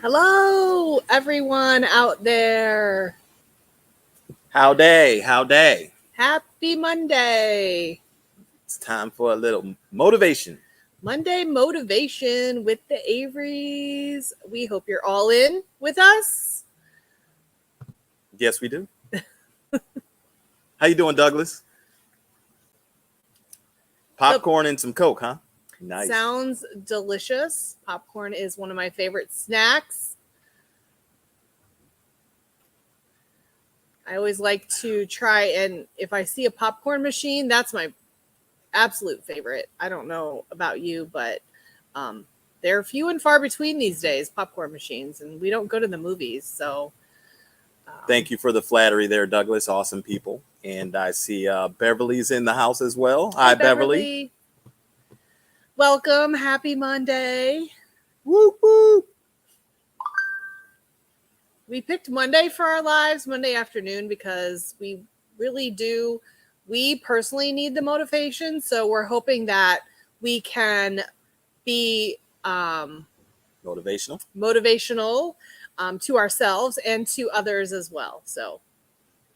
Hello, everyone out there. Howdy, howdy. Happy Monday. It's time for a little motivation. Monday motivation with the Averys. We hope you're all in with us. Yes, we do. How you doing, Douglas? Popcorn and some Coke, huh? Nice. Sounds delicious. Popcorn is one of my favorite snacks. I always like to try, and if I see a popcorn machine, that's my absolute favorite. I don't know about you, but they're few and far between these days, popcorn machines, and we don't go to the movies. So Thank you for the flattery there, Douglas. Awesome people. And I see Beverly's in the house as well. Hi, Beverly. Welcome. Happy Monday. Whoop, whoop. We picked Monday for our lives, Monday afternoon, because we really do. We personally need the motivation. So we're hoping that we can be motivational to ourselves and to others as well. So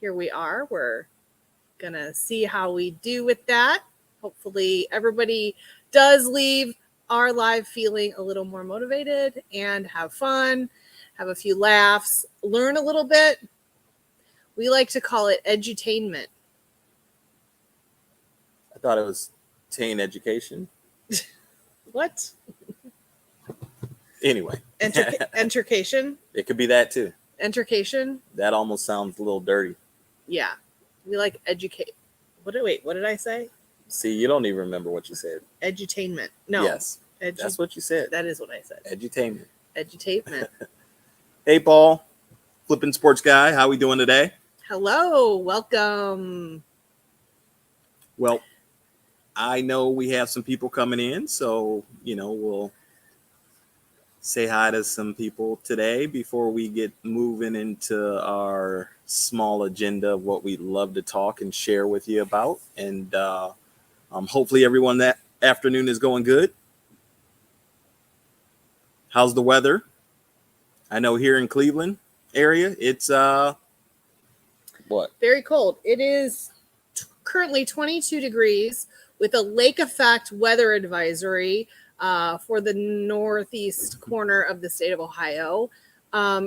here we are. We're going to see how we do with that. Hopefully everybody does leave our live feeling a little more motivated and have fun, have a few laughs, learn a little bit. We like to call it edutainment. I thought it was teen education. What? Anyway. Entercation? It could be that too. Entercation? That almost sounds a little dirty. Yeah. We like educate. What did I say? See, you don't even remember what you said. Edutainment. No. Yes. That's what you said. That is what I said. Edutainment. Edutainment. Hey, Paul. Flipping Sports Guy. How we doing today? Hello. Welcome. Well, I know we have some people coming in, so, we'll say hi to some people today before we get moving into our small agenda of what we'd love to talk and share with you about. And hopefully everyone that afternoon is going good. How's the weather? I know here in Cleveland area, it's what? Very cold. It is currently 22 degrees with a lake effect weather advisory for the northeast corner of the state of Ohio.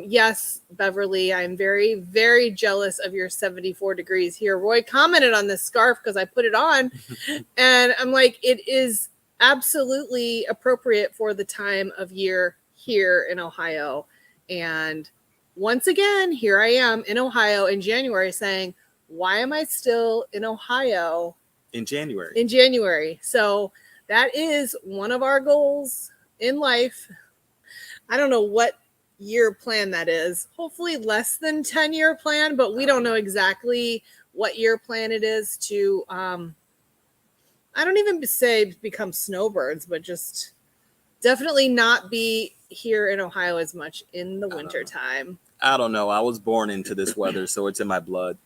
Yes, Beverly, I'm very, very jealous of your 74 degrees here. Roy commented on this scarf because I put it on and I'm like, it is absolutely appropriate for the time of year here in Ohio. And once again, here I am in Ohio in January saying, why am I still in Ohio in January? So that is one of our goals in life. I don't know what year plan that is. Hopefully less than 10-year plan, but we don't know exactly what year plan it is to, I don't even say become snowbirds, but just definitely not be here in Ohio as much in the winter time. I don't know. I was born into this weather, so it's in my blood.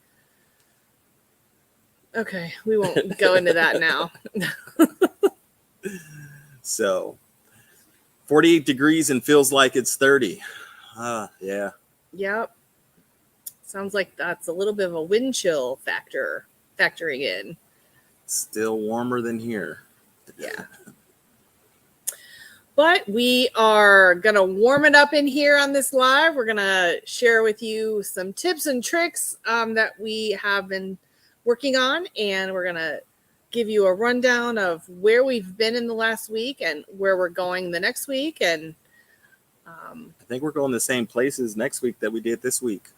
Okay, we won't go into that now. So 48 degrees and feels like it's 30. Yeah. Yep. Sounds like that's a little bit of a wind chill factoring in. Still warmer than here. Yeah. But we are going to warm it up in here on this live. We're going to share with you some tips and tricks that we have been working on. And we're going to give you a rundown of where we've been in the last week and where we're going the next week. And I think we're going the same places next week that we did this week.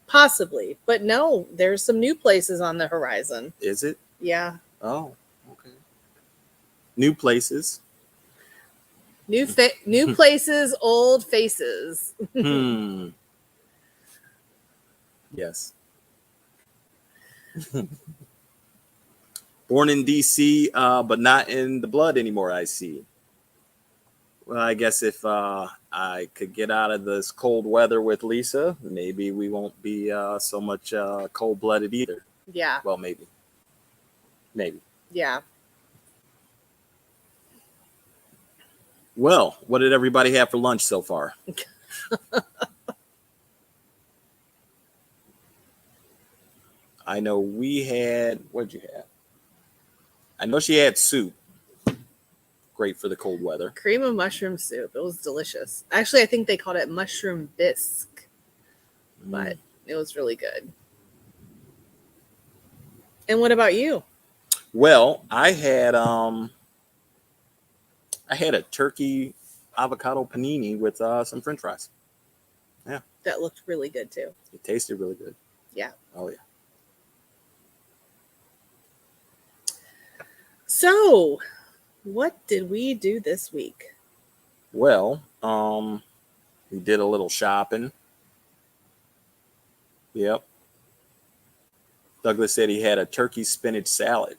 Possibly. But no, there's some new places on the horizon. Is it? Yeah. Oh, okay. New places. New places, old faces. Yes. Born in D.C., but not in the blood anymore, I see. Well, I guess if I could get out of this cold weather with Lisa, maybe we won't be so much cold-blooded either. Yeah. Well, maybe. Yeah. Well, what did everybody have for lunch so far? I know we had, what'd you have? I know she had soup. Great for the cold weather. Cream of mushroom soup. It was delicious. Actually, I think they called it mushroom bisque, but it was really good. And what about you? Well, I had a turkey avocado panini with some French fries. Yeah, That looked really good too. it tasted really good. Yeah. Oh yeah. So, what did we do this week? Well, we did a little shopping. Yep. Douglas said he had a turkey spinach salad.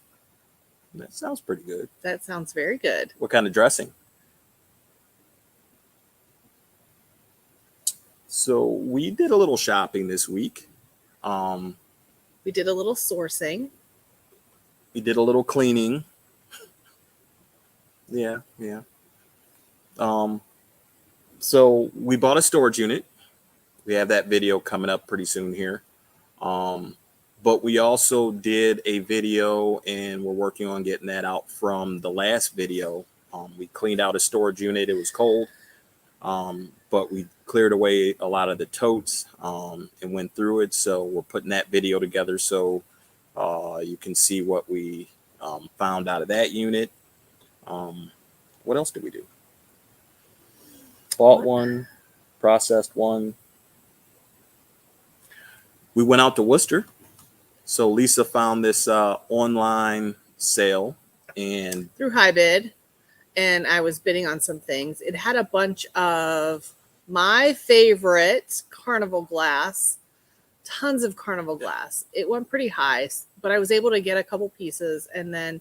That sounds pretty good. That sounds very good. What kind of dressing? So we did a little shopping this week. We did a little sourcing. We did a little cleaning. Yeah. So we bought a storage unit. We have that video coming up pretty soon here. But we also did a video, and we're working on getting that out from the last video. We cleaned out a storage unit. It was cold, but we cleared away a lot of the totes and went through it. So we're putting that video together so you can see what we found out of that unit. What else did we do? Bought one, processed one. We went out to Worcester. So Lisa found this online sale and Through High Bid, and I was bidding on some things. It had a bunch of my favorite Carnival glass, tons of Carnival glass. It went pretty high, but I was able to get a couple pieces, and then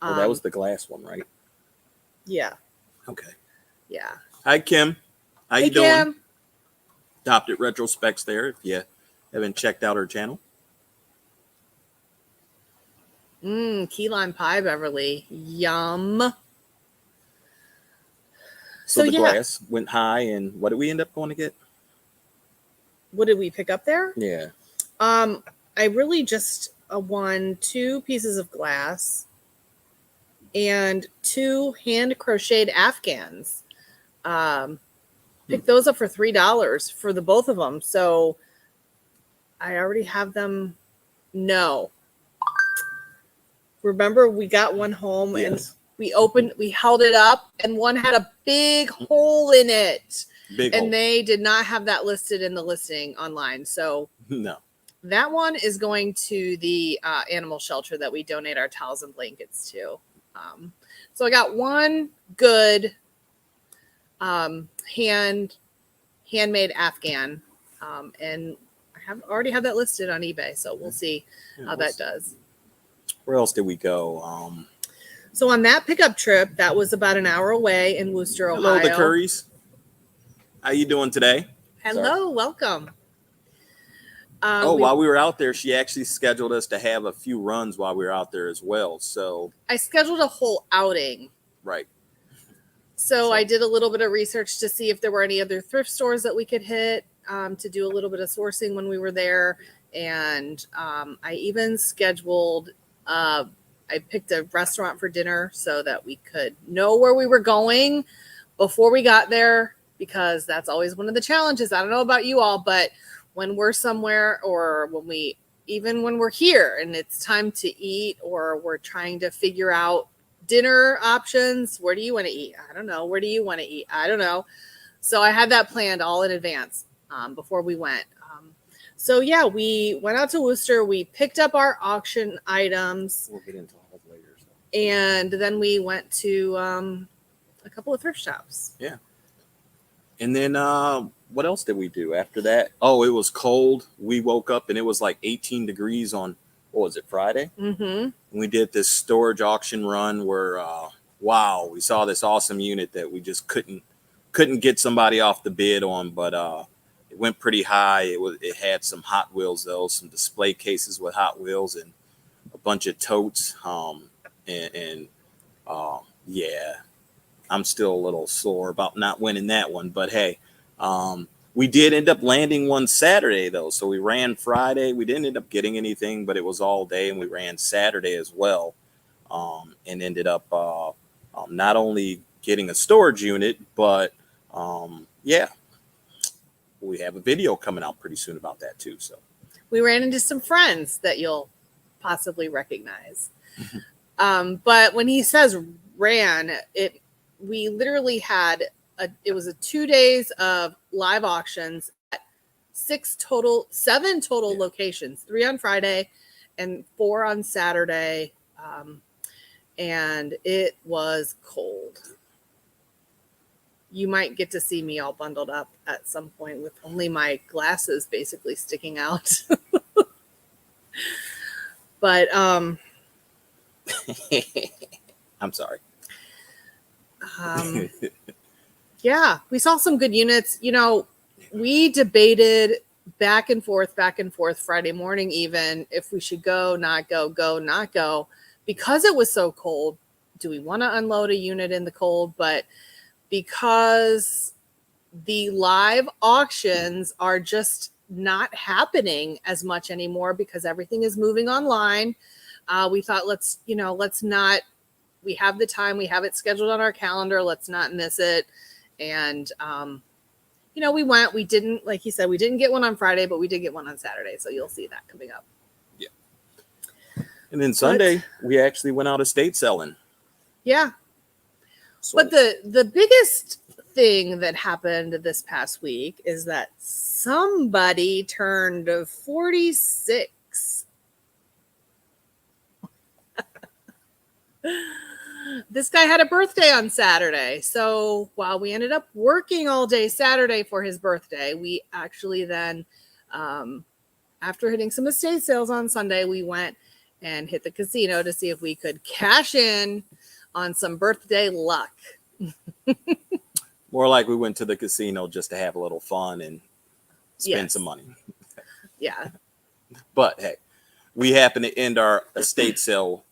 that was the glass one, right? Yeah. Okay. Yeah. Hi, Kim. How Hey, you doing? Kim. Adopted Retrospects there if you haven't checked out her channel. Key lime pie, Beverly. Yum. So the glass went high, and what did we end up going to get? What did we pick up there? Yeah. I really just won 2 pieces of glass and 2 hand crocheted Afghans. Picked those up for $3 for the both of them. So I already have them. No. Remember, we got one home and we held it up, and one had a big hole in it. They did not have that listed in the listing online. So no. That one is going to the animal shelter that we donate our towels and blankets to. So I got one good handmade Afghan, and I already have that listed on eBay. So we'll see how that does. Where else did we go? So on that pickup trip, that was about an hour away in Worcester, Ohio. Hello, the Currys. How you doing today? Hello, welcome. While we were out there, she actually scheduled us to have a few runs while we were out there as well. So I scheduled a whole outing. Right. So I did a little bit of research to see if there were any other thrift stores that we could hit to do a little bit of sourcing when we were there. And I even scheduled, I picked a restaurant for dinner so that we could know where we were going before we got there, because that's always one of the challenges. I don't know about you all, but when we're somewhere, or when we're here and it's time to eat, or we're trying to figure out dinner options, where do you want to eat? I don't know. Where do you want to eat? I don't know. So I had that planned all in advance before we went. So yeah, we went out to Worcester. We picked up our auction items. We'll get into all later. So. And then we went to a couple of thrift shops. Yeah. And then what else did we do after that? Oh, it was cold. We woke up and it was like 18 degrees on, what was it, Friday? Mm-hmm. And we did this storage auction run where, we saw this awesome unit that we just couldn't get somebody off the bid on, but it went pretty high. It had some Hot Wheels though, some display cases with Hot Wheels and a bunch of totes. Yeah, I'm still a little sore about not winning that one, but hey, We did end up landing one Saturday though. So we ran Friday. We didn't end up getting anything, but it was all day, and we ran Saturday as well. And ended up not only getting a storage unit, but yeah, we have a video coming out pretty soon about that too. So we ran into some friends that you'll possibly recognize. But when he says ran, we literally had it was 2 days of live auctions at 7 total locations, 3 on Friday and 4 on Saturday. And it was cold. You might get to see me all bundled up at some point with only my glasses basically sticking out. But I'm sorry. Yeah, we saw some good units. You know, we debated back and forth Friday morning, even if we should go, not go, not go, because it was so cold. Do we want to unload a unit in the cold? But because the live auctions are just not happening as much anymore because everything is moving online, we thought, let's not, we have the time, we have it scheduled on our calendar, let's not miss it. And we didn't, like he said, we didn't get one on Friday, but we did get one on Saturday, so you'll see that coming up. Yeah. And then Sunday we actually went out estate selling. Yeah. So, but the biggest thing that happened this past week is that somebody turned 46. This guy had a birthday on Saturday. So while we ended up working all day Saturday for his birthday, we actually then, after hitting some estate sales on Sunday, we went and hit the casino to see if we could cash in on some birthday luck. More like we went to the casino just to have a little fun and spend some money. Yeah. But hey, we happened to end our estate sale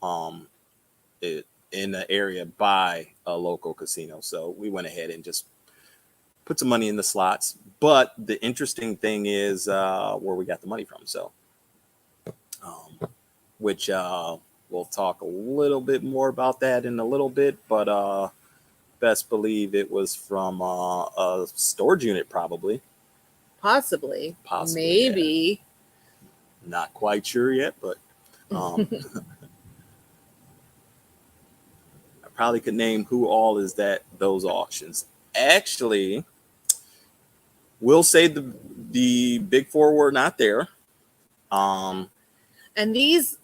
in the area by a local casino. So we went ahead and just put some money in the slots. But the interesting thing is where we got the money from. So, which we'll talk a little bit more about that in a little bit. But best believe it was from a storage unit, probably. Possibly. Maybe. Yeah. Not quite sure yet, but I probably could name who all is that those auctions. Actually, we'll say the big four were not there. And this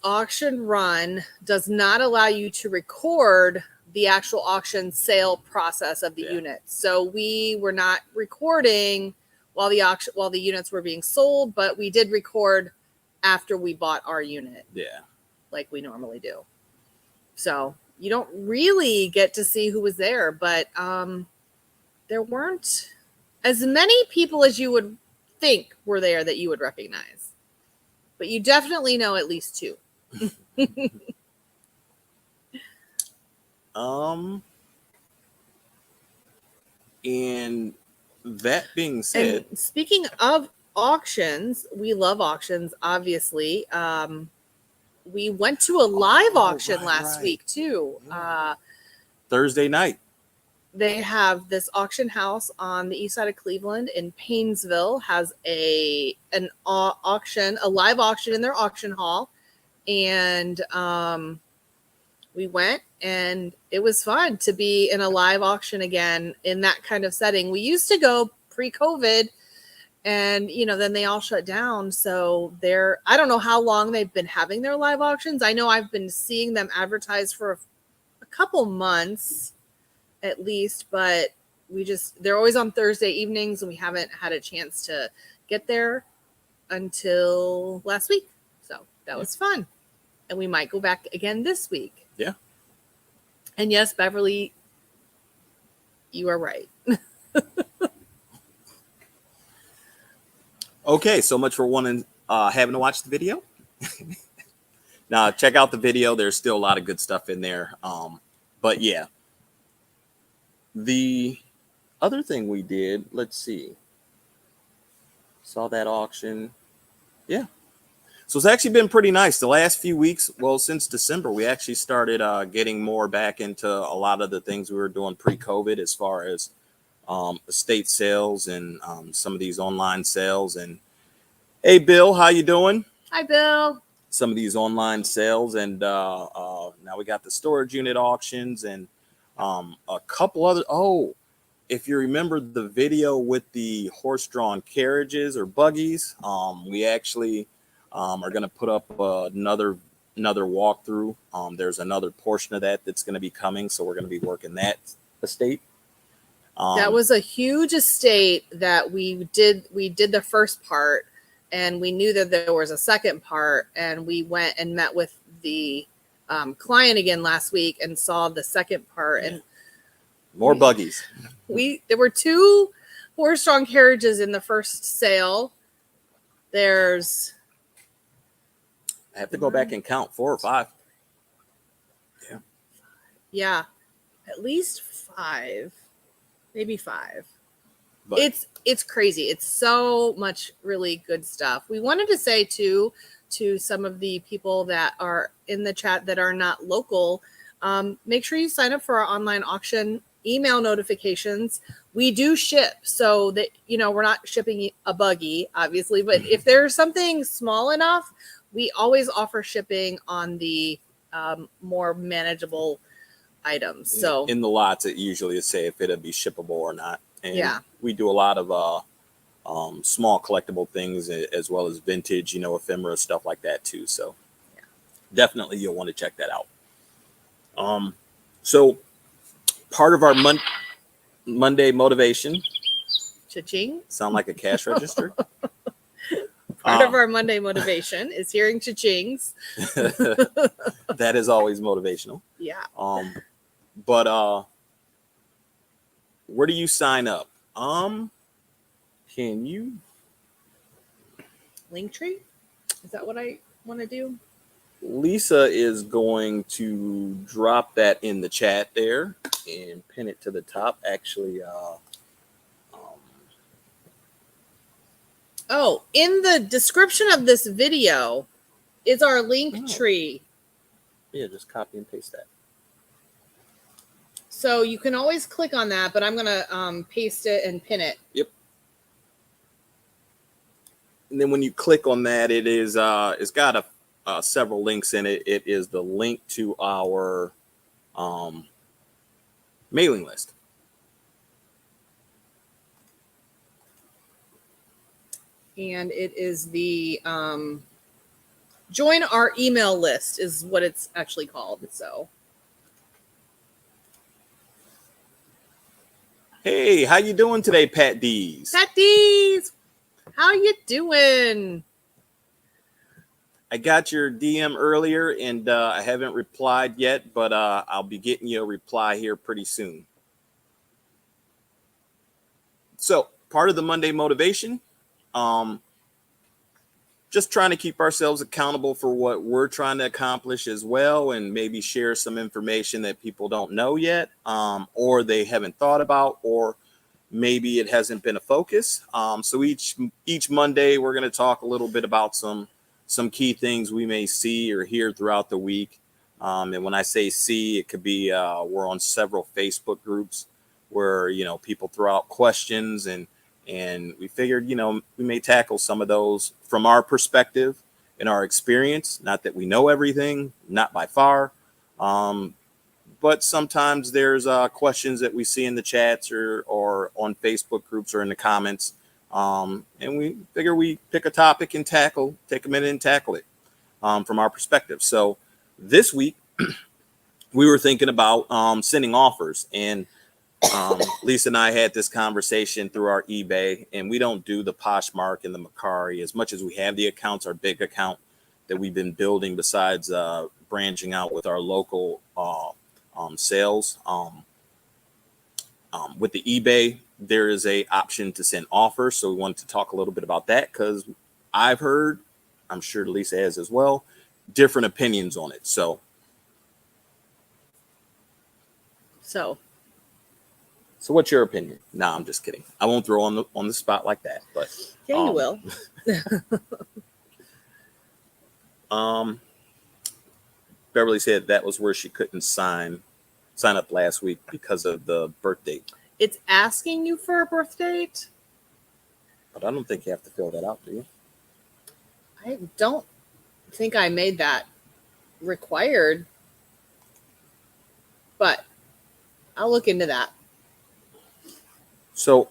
auction run does not allow you to record the actual auction sale process of the units. So we were not recording while the units were being sold, but we did record after we bought our unit. Yeah. Like we normally do. So you don't really get to see who was there, but there weren't as many people as you would think were there that you would recognize. But you definitely know at least 2. And that being said, and speaking of auctions, we love auctions, obviously. We went to a live auction last week too. Thursday night. They have this auction house on the east side of Cleveland in Paynesville, has a live auction in their auction hall. And we went, and it was fun to be in a live auction again in that kind of setting. We used to go pre-COVID, and then they all shut down. So I don't know how long they've been having their live auctions. I know I've been seeing them advertised for a couple months at least, but they're always on Thursday evenings, and we haven't had a chance to get there until last week. So that was fun. And we might go back again this week. Yeah. And yes, Beverly, you are right. Okay, so much for having to watch the video. Now, check out the video. There's still a lot of good stuff in there. But yeah, the other thing we did, let's see. Saw that auction. Yeah. So it's actually been pretty nice. The last few weeks, well, since December, we actually started getting more back into a lot of the things we were doing pre-COVID as far as estate sales and some of these online sales. And hey, Bill, how you doing? Hi, Bill. Some of these online sales, and now we got the storage unit auctions and a couple other. Oh, if you remember the video with the horse-drawn carriages or buggies, we actually are going to put up another walkthrough. There's another portion of that that's going to be coming, so we're going to be working that estate. That was a huge estate that we did the first part, and we knew that there was a second part, and we went and met with the client again last week and saw the second part. Yeah. And more buggies. There were 2 horse-drawn carriages in the first sale. There's, I have to go back and count 4 or 5. Yeah, at least 5, maybe 5. But it's crazy. It's so much really good stuff. We wanted to say too to some of the people that are in the chat that are not local, make sure you sign up for our online auction email notifications. We do ship, so that we're not shipping a buggy, obviously, but if there's something small enough, we always offer shipping on the more manageable items. So in the lots, it usually is say if it'll be shippable or not. And yeah, we do a lot of small collectible things as well as vintage, ephemera stuff like that too. So yeah, definitely you'll want to check that out. So part of our Monday motivation. Cha-ching. Sound like a cash register. Part of our Monday motivation is hearing cha-chings. That is always motivational. Yeah. But where do you sign up? Can you? Linktree? Is that what I want to do? Lisa is going to drop that in the chat there and pin it to the top. Actually, in the description of this video is our link tree. Yeah, just copy and paste that. So you can always click on that, but I'm going to paste it and pin it. Yep. And then when you click on that, it is it's got several links in it. It is the link to our mailing list. And it is the join our email list is what it's actually called. So hey, how you doing today, Pat D's? Pat D's, how you doing? I got your DM earlier, and I haven't replied yet, but I'll be getting you a reply here pretty soon. So part of the Monday motivation, just trying to keep ourselves accountable for what we're trying to accomplish as well, and maybe share some information that people don't know yet, or they haven't thought about, or maybe it hasn't been a focus. So each Monday, we're going to talk a little bit about some key things we may see or hear throughout the week. And when I say see, it could be we're on several Facebook groups where, people throw out questions, and we figured, we may tackle some of those from our perspective and our experience. Not that we know everything, not by far. But sometimes there's questions that we see in the chats or on Facebook groups or in the comments. And we figure we pick a topic and take a minute and tackle it from our perspective. So this week, we were thinking about sending offers. And Lisa and I had this conversation through our eBay, and we don't do the Poshmark and the Mercari as much as we have the accounts, our big account that we've been building besides branching out with our local sales. With the eBay, there is a option to send offers. So we wanted to talk a little bit about that because I've heard, I'm sure Lisa has as well, different opinions on it. So So what's your opinion? No, I'm just kidding. I won't throw on the spot like that, but Yeah, you will. Beverly said that was where she couldn't sign up last week because of the birth date. It's asking you for a birth date? But I don't think you have to fill that out, do you? I don't think I made that required, but I'll look into that. So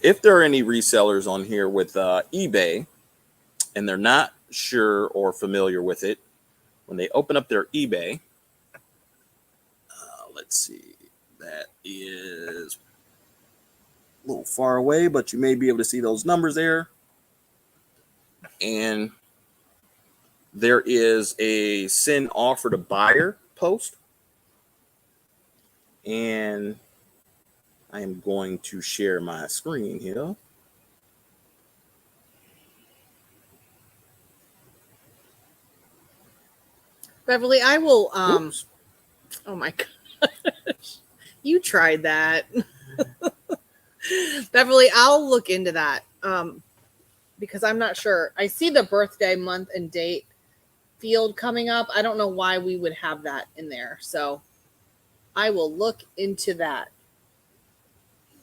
if there are any resellers on here with eBay and they're not sure or familiar with it, when they open up their eBay, let's see, that is a little far away, but you may be able to see those numbers there. And there is a send offer to buyer post. And I am going to share my screen here. Beverly, I will Oops. Oh my gosh. You tried that. Beverly, I'll look into that. Because I'm not sure. I see the birthday, month, and date field coming up. I don't know why we would have that in there. So I will look into that.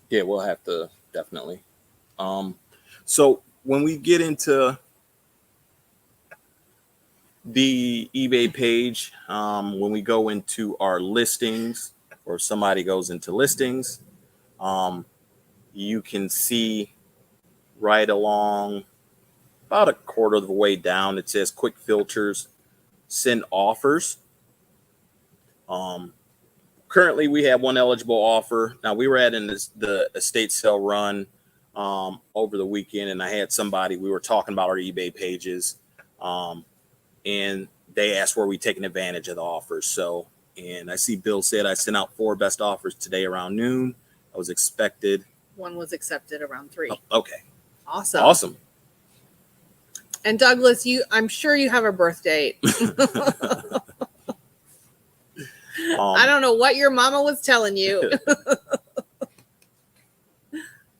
Yeah, we'll have to definitely. So when we get into the eBay page, when we go into our listings, or somebody goes into listings, you can see right along about a quarter of the way down, it says quick filters, send offers. Currently we have one eligible offer. Now we were at the estate sale run over the weekend, and I had somebody, we were talking about our eBay pages, and they asked were we taking advantage of the offers. So, and I see Bill said I sent out 4 best offers today around noon. I was expected. One was accepted around 3. Oh, okay. Awesome. And Douglas, I'm sure you have a birth date. I don't know what your mama was telling you.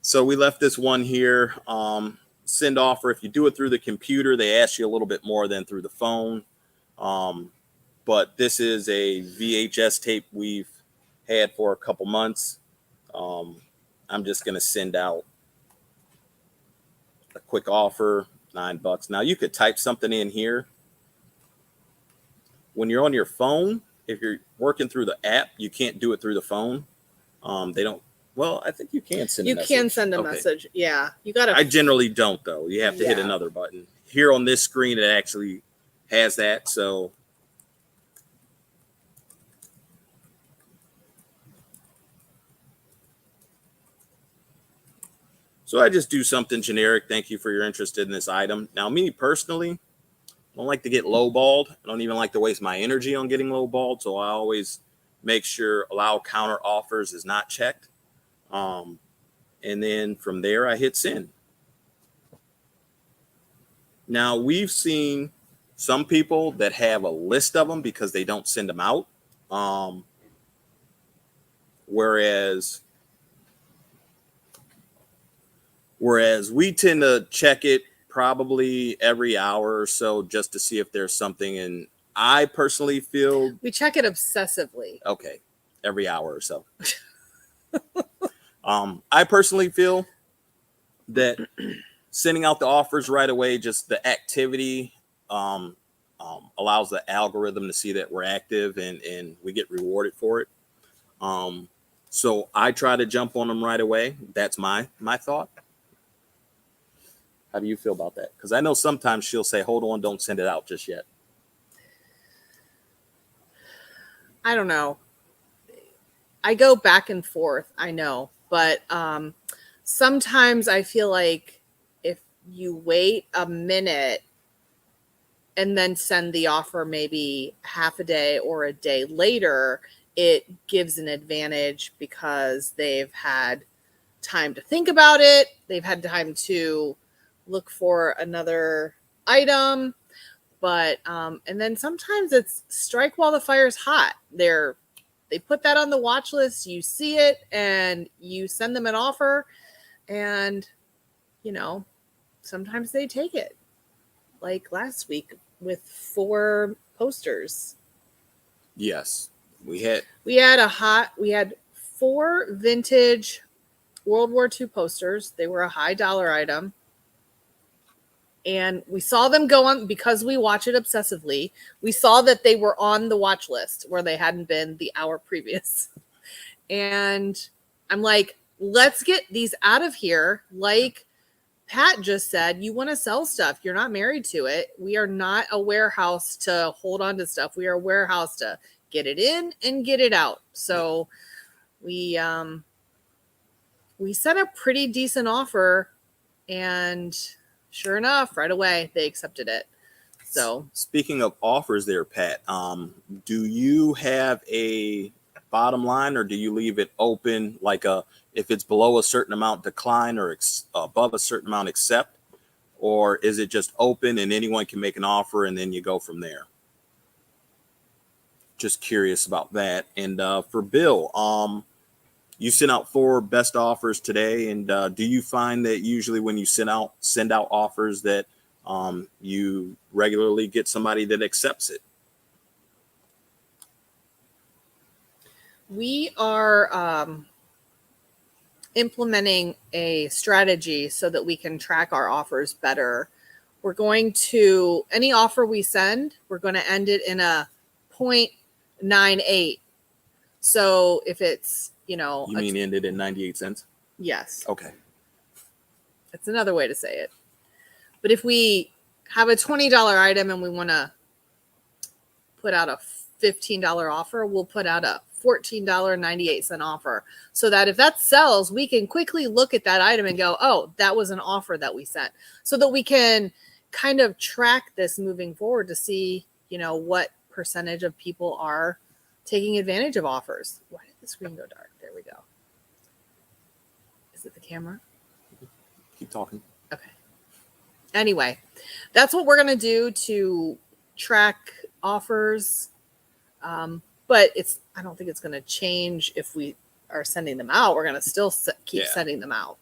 So we left this one here. Send offer. If you do it through the computer, they ask you a little bit more than through the phone. But this is a VHS tape we've had for a couple months. I'm just going to send out a quick offer, $9. Now you could type something in here. When you're on your phone, if you're working through the app, you can't do it through the phone. They don't. Well, I think you can send a message. You can send a message. Yeah. You got to. I generally don't, though. You have to hit another button. Here on this screen, it actually has that. So I just do something generic. Thank you for your interest in this item. Now, me personally, I don't like to get lowballed. I don't even like to waste my energy on getting lowballed. So I always make sure allow counter offers is not checked. And then from there, I hit send. Now, we've seen some people that have a list of them because they don't send them out. Whereas we tend to check it probably every hour or so just to see if there's something. And I personally feel we check it obsessively. Okay. Every hour or so. I personally feel that sending out the offers right away, just the activity allows the algorithm to see that we're active and we get rewarded for it. So I try to jump on them right away. That's my thought. How do you feel about that? Because I know sometimes she'll say, hold on, don't send it out just yet. I don't know. I go back and forth, I know. But sometimes I feel like if you wait a minute and then send the offer maybe half a day or a day later, it gives an advantage because they've had time to think about it. They've had time to look for another item. But and then sometimes it's strike while the fire's hot. They're they put that on the watch list, you see it, and you send them an offer, and, you know, sometimes they take it. Like last week with 4 posters. Yes. We had 4 vintage World War II posters. They were a high dollar item. And we saw them go on, because we watch it obsessively. We saw that they were on the watch list where they hadn't been the hour previous. And I'm like, let's get these out of here. Like Pat just said, you want to sell stuff. You're not married to it. We are not a warehouse to hold on to stuff. We are a warehouse to get it in and get it out. So we sent a pretty decent offer, and sure enough, right away they accepted it. So speaking of offers there, Pat, do you have a bottom line, or do you leave it open, like if it's below a certain amount decline, or above a certain amount accept, or is it just open and anyone can make an offer and then you go from there? Just curious about that. And for Bill, you sent out 4 best offers today, and do you find that usually when you send out offers that you regularly get somebody that accepts it? we are implementing a strategy so that we can track our offers better. We're going to, any offer we send, we're going to end it in a 0.98. So if it's, you mean ended in 98 cents? Yes. Okay. That's another way to say it. But if we have a $20 item and we want to put out a $15 offer, we'll put out a $14.98 offer, so that if that sells, we can quickly look at that item and go, oh, that was an offer that we sent, so that we can kind of track this moving forward to see, what percentage of people are taking advantage of offers. Why did the screen go dark? There we go. Is it the camera? Keep talking. Okay. Anyway, that's what we're going to do to track offers. But I don't think it's going to change if we are sending them out. We're going to still keep sending them out.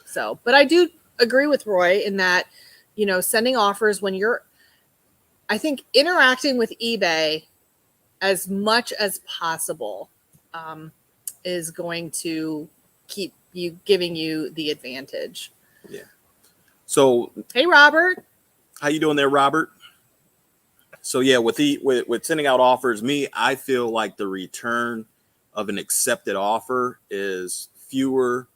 So, but I do agree with Roy in that, sending offers when I think interacting with eBay as much as possible is going to keep giving you the advantage. Yeah. So, hey, Robert. How you doing there, Robert? So yeah, with sending out offers, I feel like the return of an accepted offer is fewer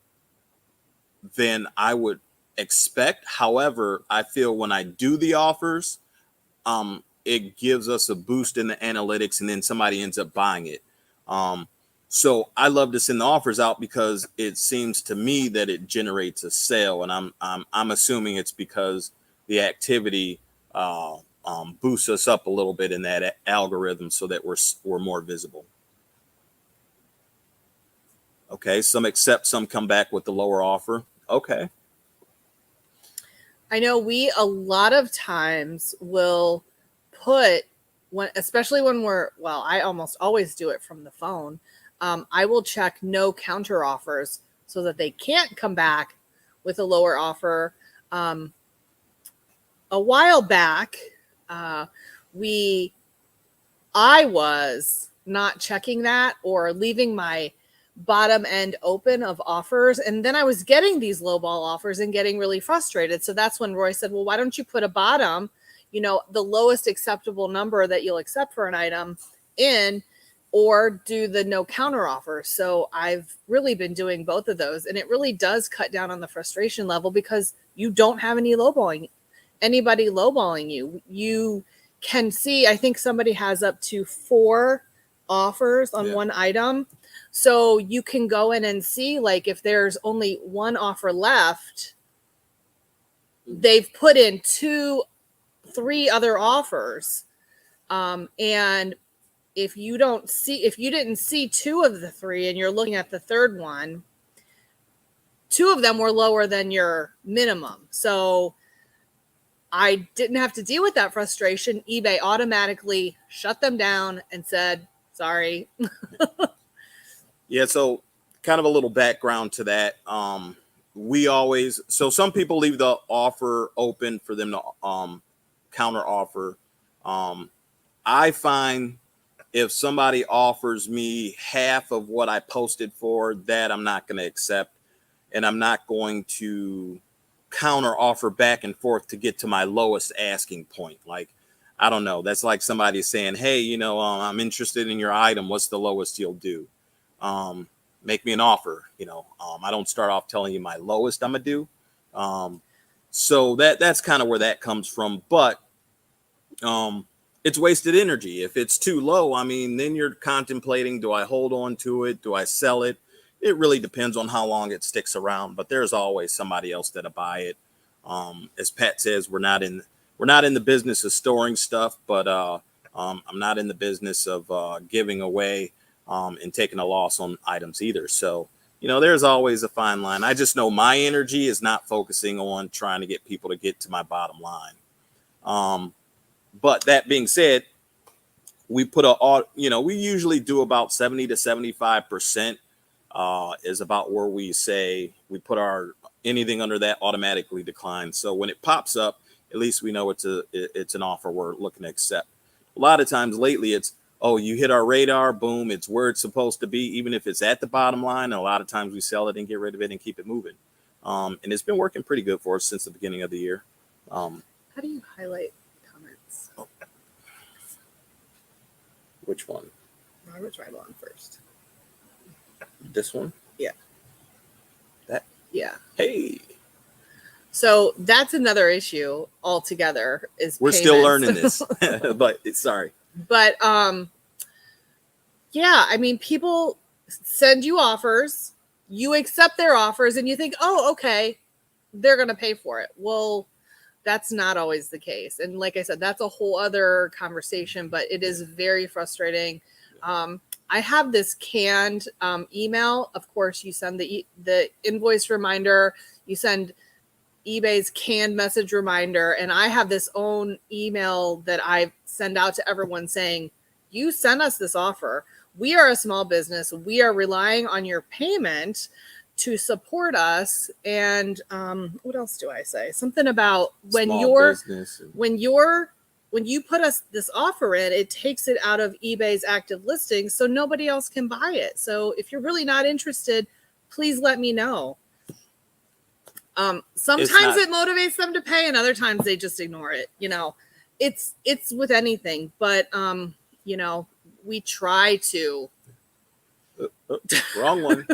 than I would expect. However, I feel when I do the offers, it gives us a boost in the analytics, and then somebody ends up buying it. So I love to send the offers out because it seems to me that it generates a sale, and I'm assuming it's because the activity boosts us up a little bit in that algorithm so that we're more visible. Okay, some accept, some come back with the lower offer. Okay. I know we a lot of times will put, especially when I almost always do it from the phone. I will check no counter offers so that they can't come back with a lower offer. A while back, I was not checking that or leaving my bottom end open of offers. And then I was getting these lowball offers and getting really frustrated. So that's when Roy said, well, why don't you put a bottom, the lowest acceptable number that you'll accept for an item in, or do the no counter offer. So I've really been doing both of those. And it really does cut down on the frustration level because you don't have anybody lowballing you. You can see, I think somebody has up to 4 offers on one item. So you can go in and see, like, if there's only 1 offer left, they've put in 2, 3 other offers. And if you didn't see 2 of the 3 and you're looking at the third one, 2 of them were lower than your minimum. So I didn't have to deal with that frustration. eBay automatically shut them down and said, Sorry. Yeah, so kind of a little background to that. So some people leave the offer open for them to counter offer. I find if somebody offers me half of what I posted for, that I'm not going to accept, and I'm not going to counter offer back and forth to get to my lowest asking point. Like, I don't know. That's like somebody saying, "Hey, I'm interested in your item. What's the lowest you'll do? Make me an offer." I don't start off telling you my lowest I'm gonna do. So that's kind of where that comes from. But it's wasted energy. If it's too low, I mean, then you're contemplating, do I hold on to it? Do I sell it? It really depends on how long it sticks around, but there's always somebody else that'll buy it. As Pat says, we're not in the business of storing stuff, but I'm not in the business of giving away and taking a loss on items either. So, there's always a fine line. I just know my energy is not focusing on trying to get people to get to my bottom line. But that being said, we we usually do about 70 to 75% is about where we say we put anything under that automatically declines. So when it pops up, at least we know it's an offer we're looking to accept. A lot of times lately it's, oh, you hit our radar, boom, it's where it's supposed to be, even if it's at the bottom line. And a lot of times we sell it and get rid of it and keep it moving. And it's been working pretty good for us since the beginning of the year. How do you highlight comments? Oh. Which one? Robert's right on first. This one? Yeah. That? Yeah. Hey. So that's another issue altogether. We're still learning this, but sorry. But yeah, I mean, people send you offers, you accept their offers, and you think, oh, okay, they're going to pay for it. Well, that's not always the case. And like I said, that's a whole other conversation, but it is very frustrating. I have this canned email. Of course, you send the invoice reminder, you send eBay's canned message reminder, and I have this own email that I send out to everyone saying, you sent us this offer. We are a small business. We are relying on your payment to support us. And what else do I say? Something about when you put us this offer in, it takes it out of eBay's active listings, so nobody else can buy it. So if you're really not interested, please let me know. Sometimes it motivates them to pay, and other times they just ignore it. It's with anything, but we try to. Wrong one.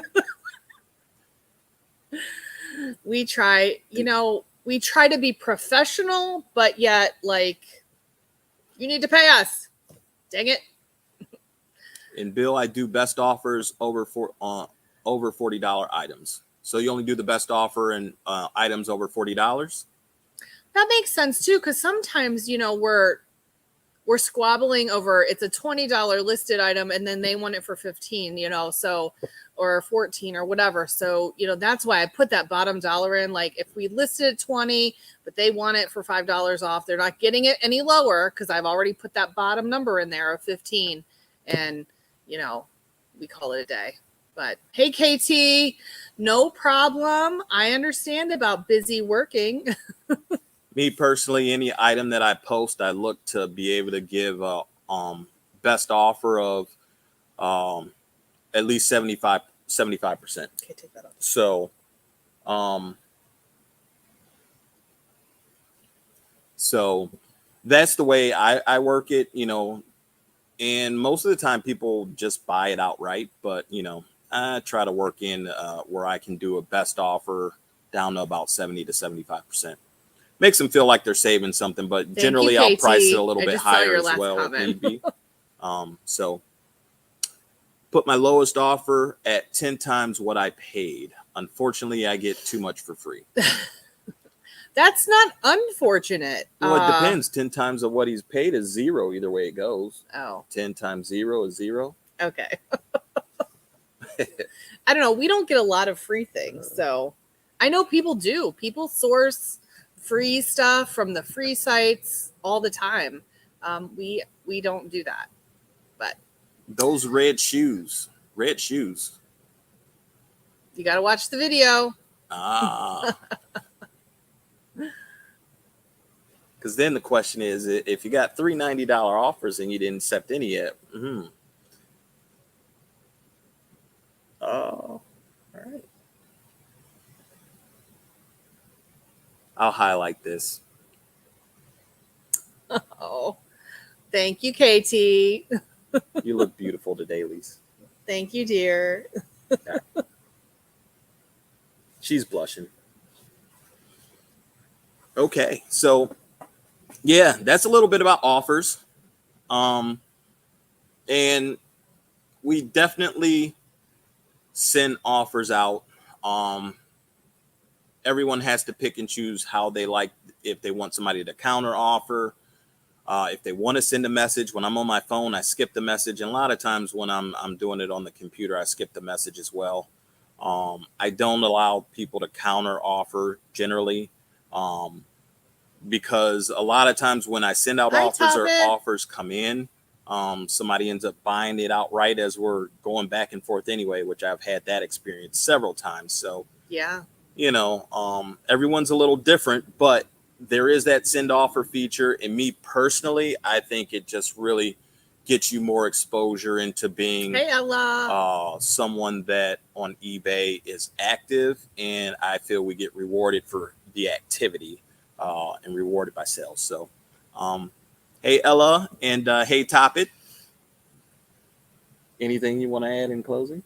We try to be professional, but yet, like, you need to pay us. Dang it. And Bill, I do best offers over $40 items. So you only do the best offer and items over $40? That makes sense too, because sometimes, we're squabbling over, it's a $20 listed item and then they want it for 15, so, or 14 or whatever. So, that's why I put that bottom dollar in. Like, if we listed at 20, but they want it for $5 off, they're not getting it any lower because I've already put that bottom number in there of 15, and, we call it a day. But hey, KT, no problem. I understand about busy working. Me personally, any item that I post, I look to be able to give a best offer of at least 75%. Okay, take that off. So, so that's the way I work it, and most of the time people just buy it outright, but, I try to work in where I can do a best offer down to about 70 to 75%. Makes them feel like they're saving something, but generally I'll price it a little bit higher as well if need be. So put my lowest offer at 10 times what I paid. Unfortunately, I get too much for free. That's not unfortunate. Well, it depends. 10 times of what he's paid is zero either way it goes. Oh. 10 times zero is zero. Okay. I don't know. We don't get a lot of free things. So I know people do. People source free stuff from the free sites all the time. We don't do that. But Those red shoes. Red shoes. You got to watch the video. Ah. Because then the question is, if you got three $90 offers and you didn't accept any yet. Oh, all right. I'll highlight this. Oh, thank you, Katie. You look beautiful today, Lise. Thank you, dear. She's blushing. Okay, so yeah, that's a little bit about offers. And we definitely send offers out. Everyone has to pick and choose how they like, if they want somebody to counter offer, if they want to send a message. When I'm on my phone, I skip the message. And a lot of times when I'm doing it on the computer, I skip the message as well. I don't allow people to counter offer generally, because a lot of times when I send out offers or offers come in, somebody ends up buying it outright as we're going back and forth anyway, which I've had that experience several times. So yeah, everyone's a little different, but there is that send offer feature. And me personally, I think it just really gets you more exposure into being someone that on eBay is active. And I feel we get rewarded for the activity and rewarded by sales. So, hey, Ella, and hey, Top It. Anything you want to add in closing?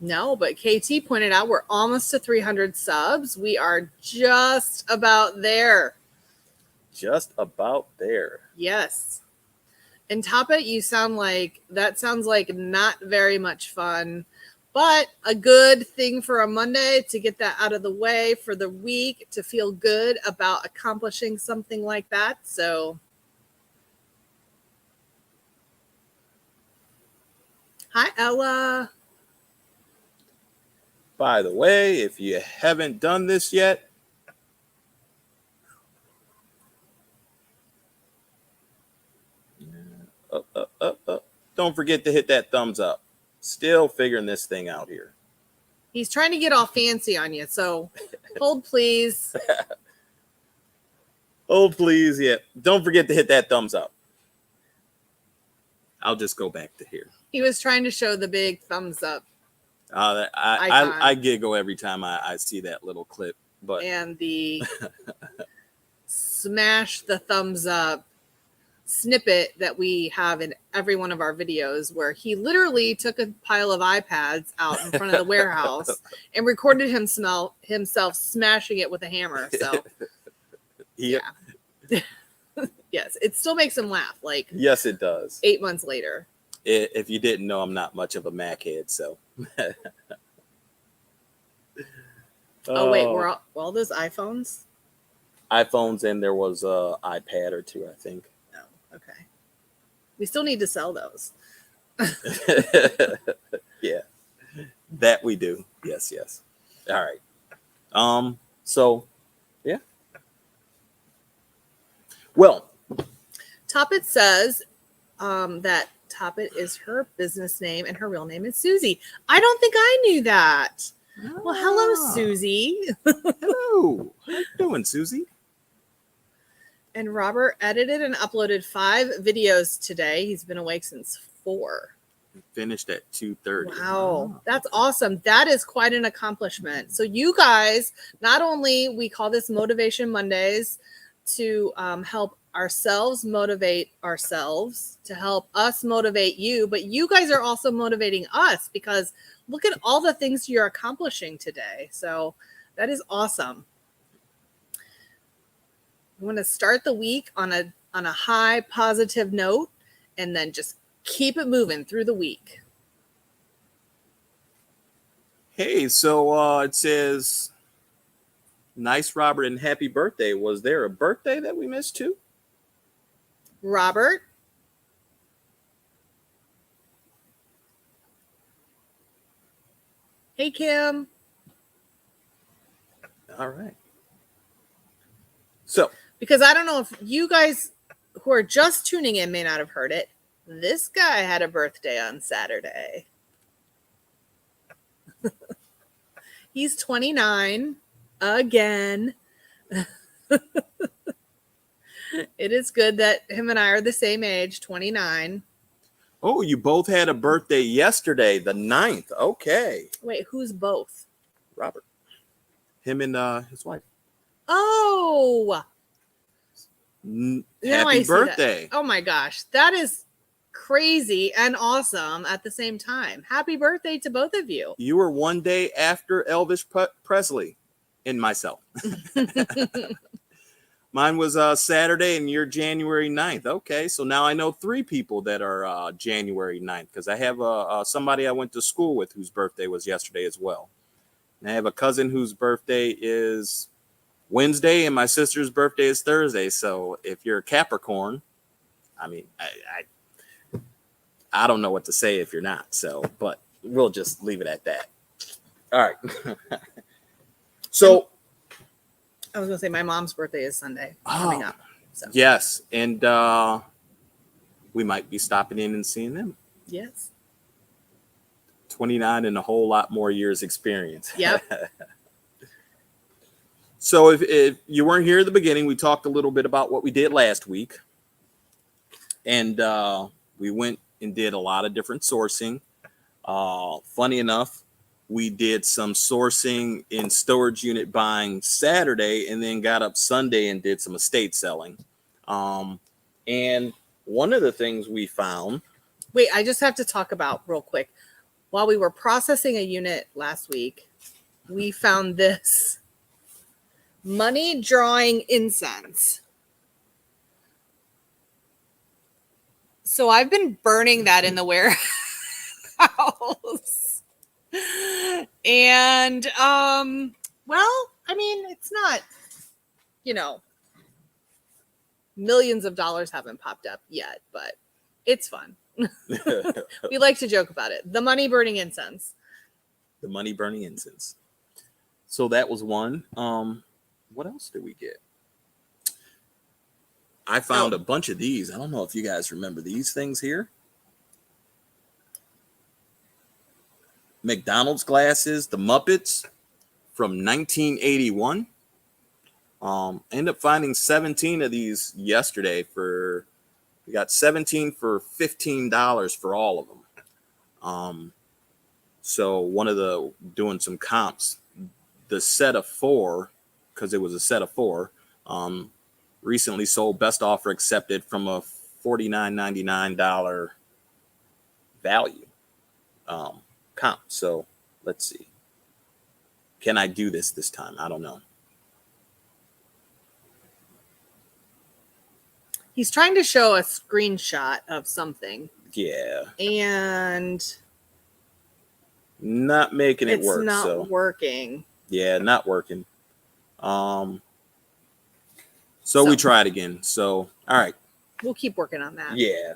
No, but KT pointed out we're almost to 300 subs. We are just about there. Just about there. Yes. And Top It, that sounds like not very much fun, but a good thing for a Monday to get that out of the way for the week, to feel good about accomplishing something like that. So, hi, Ella. By the way, if you haven't done this yet, don't forget to hit that thumbs up. Still figuring this thing out here. He's trying to get all fancy on you, so hold please. Hold please, yeah. Don't forget to hit that thumbs up. I'll just go back to here. He was trying to show the big thumbs up. I giggle every time I see that little clip. And the smash the thumbs up snippet that we have in every one of our videos, where he literally took a pile of iPads out in front of the warehouse and recorded himself smashing it with a hammer. So yeah. Yes, it still makes him laugh. Yes, it does. 8 months later. If you didn't know, I'm not much of a Mac head, so. Oh wait, were all those iPhones? iPhones, and there was a iPad or two, I think. Oh, okay. We still need to sell those. Yeah, that we do. Yes. All right. So, yeah. Well, Top It says that Top It is her business name and her real name is Susie. I don't think I knew that. Well, hello, Susie. Hello. How you doing, Susie? And Robert edited and uploaded 5 videos today. He's been awake since 4. Finished at 2:30. Wow, that's awesome. That is quite an accomplishment. So you guys, not only we call this Motivation Mondays to help ourselves motivate ourselves, to help us motivate you, but you guys are also motivating us, because look at all the things you're accomplishing today. So that is awesome. We want to start the week on a high positive note, and then just keep it moving through the week. Hey, so it says, nice, Robert, and happy birthday. Was there a birthday that we missed too? Robert? Hey, Kim. All right. So, because I don't know if you guys who are just tuning in may not have heard it, This guy had a birthday on Saturday. He's 29 again. It is good that him and I are the same age, 29. Oh, you both had a birthday yesterday, the 9th. Okay. Wait, who's both? Robert. Him and his wife. Oh, now I Happy see that. birthday. Oh my gosh, that is crazy and awesome at the same time. Happy birthday to both of you. You were one day after Elvis Presley and myself. Mine was Saturday and you're January 9th. Okay, so now I know 3 people that are January 9th because I have somebody I went to school with whose birthday was yesterday as well. And I have a cousin whose birthday is Wednesday and my sister's birthday is Thursday. So if you're a Capricorn, I mean, I don't know what to say if you're not. So, but we'll just leave it at that. All right. So I was going to say my mom's birthday is Sunday coming up. So. Yes. And we might be stopping in and seeing them. Yes. 29 and a whole lot more years experience. Yep. So if you weren't here at the beginning, we talked a little bit about what we did last week. And we went and did a lot of different sourcing. Funny enough, we did some sourcing in storage unit buying Saturday and then got up Sunday and did some estate selling. And one of the things we found. Wait, I just have to talk about real quick. While we were processing a unit last week, we found this money drawing incense. So I've been burning that in the warehouse. And well, I mean, it's not, millions of dollars haven't popped up yet, but it's fun. We like to joke about it. The money burning incense. The money burning incense. So that was one. What else did we get? I found a bunch of these. I don't know if you guys remember these things here. McDonald's glasses, the Muppets from 1981. Ended up finding 17 of these yesterday we got 17 for $15 for all of them. So doing some comps, the set of 4, because it was a set of 4, recently sold best offer accepted from a $49.99 value comp. So let's see. Can I do this time? I don't know. He's trying to show a screenshot of something. Yeah. And not making it work. It's not working. Yeah, not working. So we tried again. So, all right. We'll keep working on that. Yeah.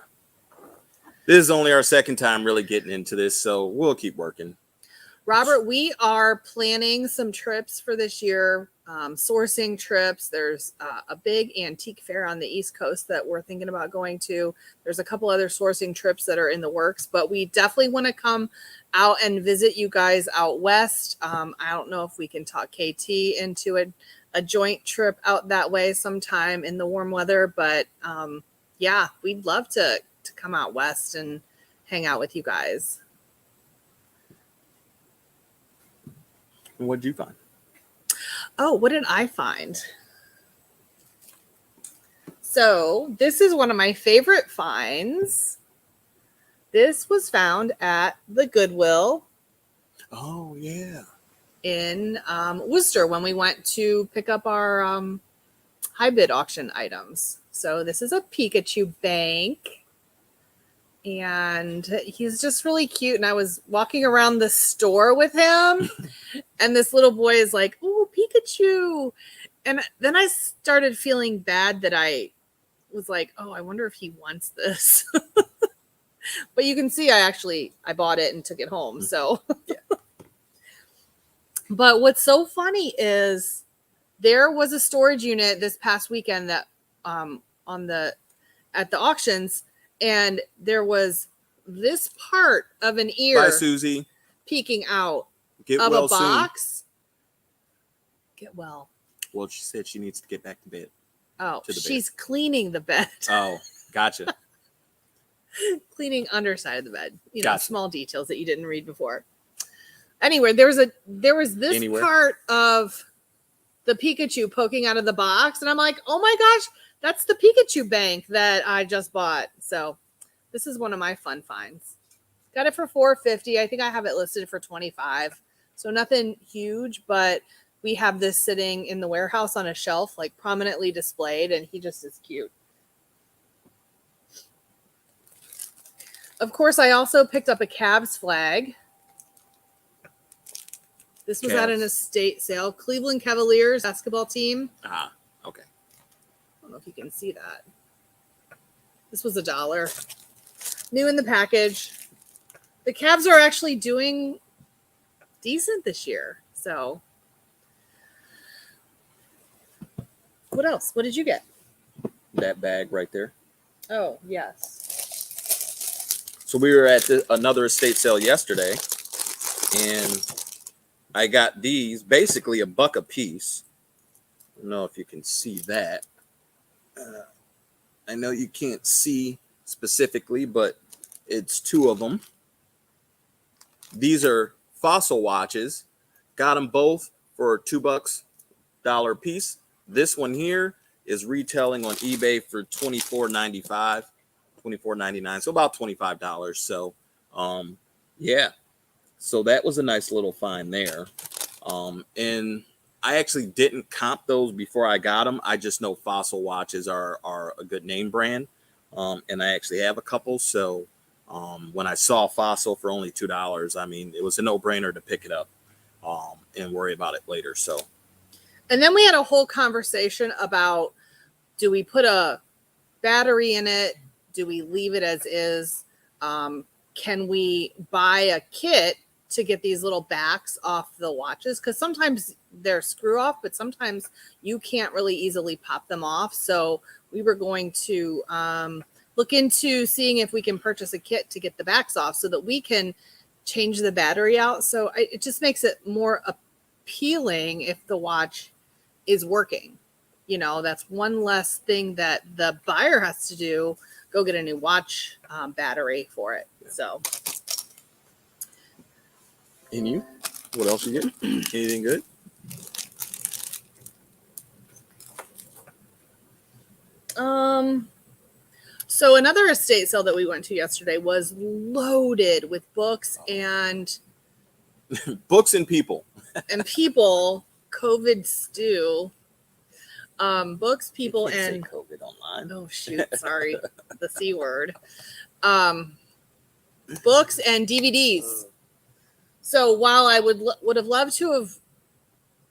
This is only our second time really getting into this, so we'll keep working. Robert, we are planning some trips for this year, sourcing trips. There's a big antique fair on the East Coast that we're thinking about going to. There's a couple other sourcing trips that are in the works, but we definitely want to come out and visit you guys out west. I don't know if we can talk KT into a joint trip out that way sometime in the warm weather, but yeah, we'd love to come out west and hang out with you guys. What'd you find? Oh, what did I find? So this is one of my favorite finds. This was found at the Goodwill. Oh, yeah. In Worcester when we went to pick up our high bid auction items. So this is a Pikachu Bank. And he's just really cute. And I was walking around the store with him. And this little boy is like, "Oh, Pikachu." And then I started feeling bad that I was like, "Oh, I wonder if he wants this." But you can see I bought it and took it home. So, yeah. But what's so funny is there was a storage unit this past weekend that at the auctions, and there was this part of an ear Bye, Susie. peeking out Get of well a soon. box. Get well. Well, she said she needs to get back to bed. Oh, To the she's cleaning the bed. Oh, gotcha. Cleaning underside of the bed. You know, Gotcha. small details that you didn't read before. Anyway, there was this part of the Pikachu poking out of the box, and I'm like, oh my gosh, that's the Pikachu Bank that I just bought. So this is one of my fun finds. Got it for $4.50. I think I have it listed for $25. So nothing huge, but we have this sitting in the warehouse on a shelf, like prominently displayed, and he just is cute. Of course, I also picked up a Cavs flag. This was at an estate sale. Cleveland Cavaliers basketball team. Ah, okay. I don't know if you can see that. This was $1. New in the package. The Cavs are actually doing decent this year. So, what else? What did you get? That bag right there. Oh, yes. So we were at another estate sale yesterday, and I got these, basically $1 a piece. I don't know if you can see that. I know you can't see specifically, but it's 2 of them. These are Fossil watches. Got them both for $2 a piece. This one here is retailing on eBay for $24.95, $24.99, so about $25. So, yeah. So that was a nice little find there. And I actually didn't comp those before I got them. I just know Fossil watches are a good name brand. And I actually have a couple. So when I saw Fossil for only $2, I mean, it was a no-brainer to pick it up and worry about it later. So, and then we had a whole conversation about, do we put a battery in it? Do we leave it as is? Can we buy a kit to get these little backs off the watches? Because sometimes they're screw off, but sometimes you can't really easily pop them off. So we were going to look into seeing if we can purchase a kit to get the backs off so that we can change the battery out. So it just makes it more appealing if the watch is working. You know, that's one less thing that the buyer has to do. Go get a new watch battery for it. Yeah. So. And you? What else you get? Anything good? So another estate sale that we went to yesterday was loaded with books and books and people. COVID stew. Books, people, and COVID online. Oh shoot, sorry. The C word. Books and DVDs. So while I would have loved to have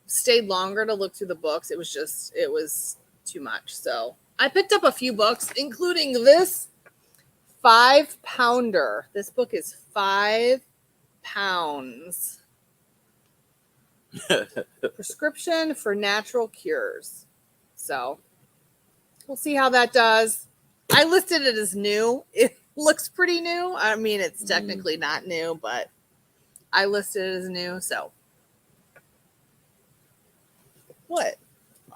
stayed longer to look through the books, it was too much. So I picked up a few books, including this 5-pounder. This book is 5 pounds. Prescription for Natural Cures. So we'll see how that does. I listed it as new. It looks pretty new. I mean, it's technically not new, but I listed it as new. So what?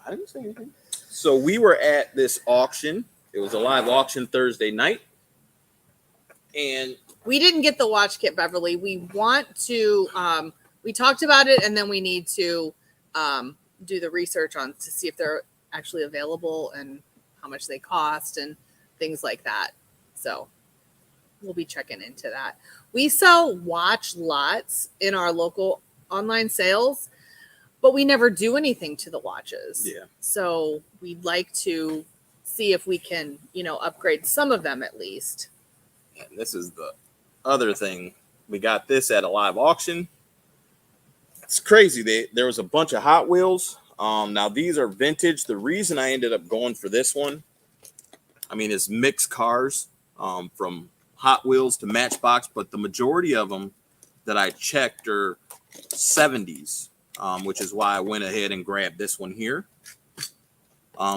I didn't say anything. So we were at this auction. It was a live auction Thursday night. And we didn't get the watch kit, Beverly. We want to, we talked about it, and then we need to do the research on to see if they're actually available and how much they cost and things like that. So we'll be checking into that. We sell watch lots in our local online sales, but we never do anything to the watches. Yeah. So we'd like to see if we can, upgrade some of them at least. And this is the other thing. We got this at a live auction. It's crazy. There was a bunch of Hot Wheels. Now these are vintage. The reason I ended up going for this one, I mean, it's mixed cars from Hot Wheels to Matchbox, but the majority of them that I checked are 70s, which is why I went ahead and grabbed this one here.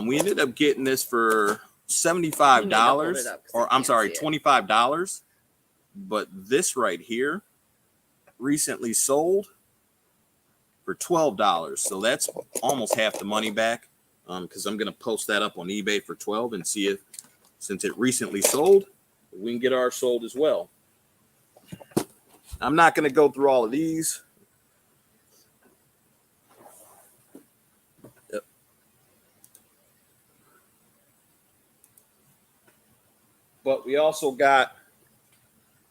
We ended up getting this for $75, up 'cause I or I'm can't sorry, see it. $25. But this right here recently sold for $12. So that's almost half the money back. Because I'm gonna post that up on eBay for 12 and see if, since it recently sold, we can get ours sold as well. I'm not gonna go through all of these. Yep. But we also got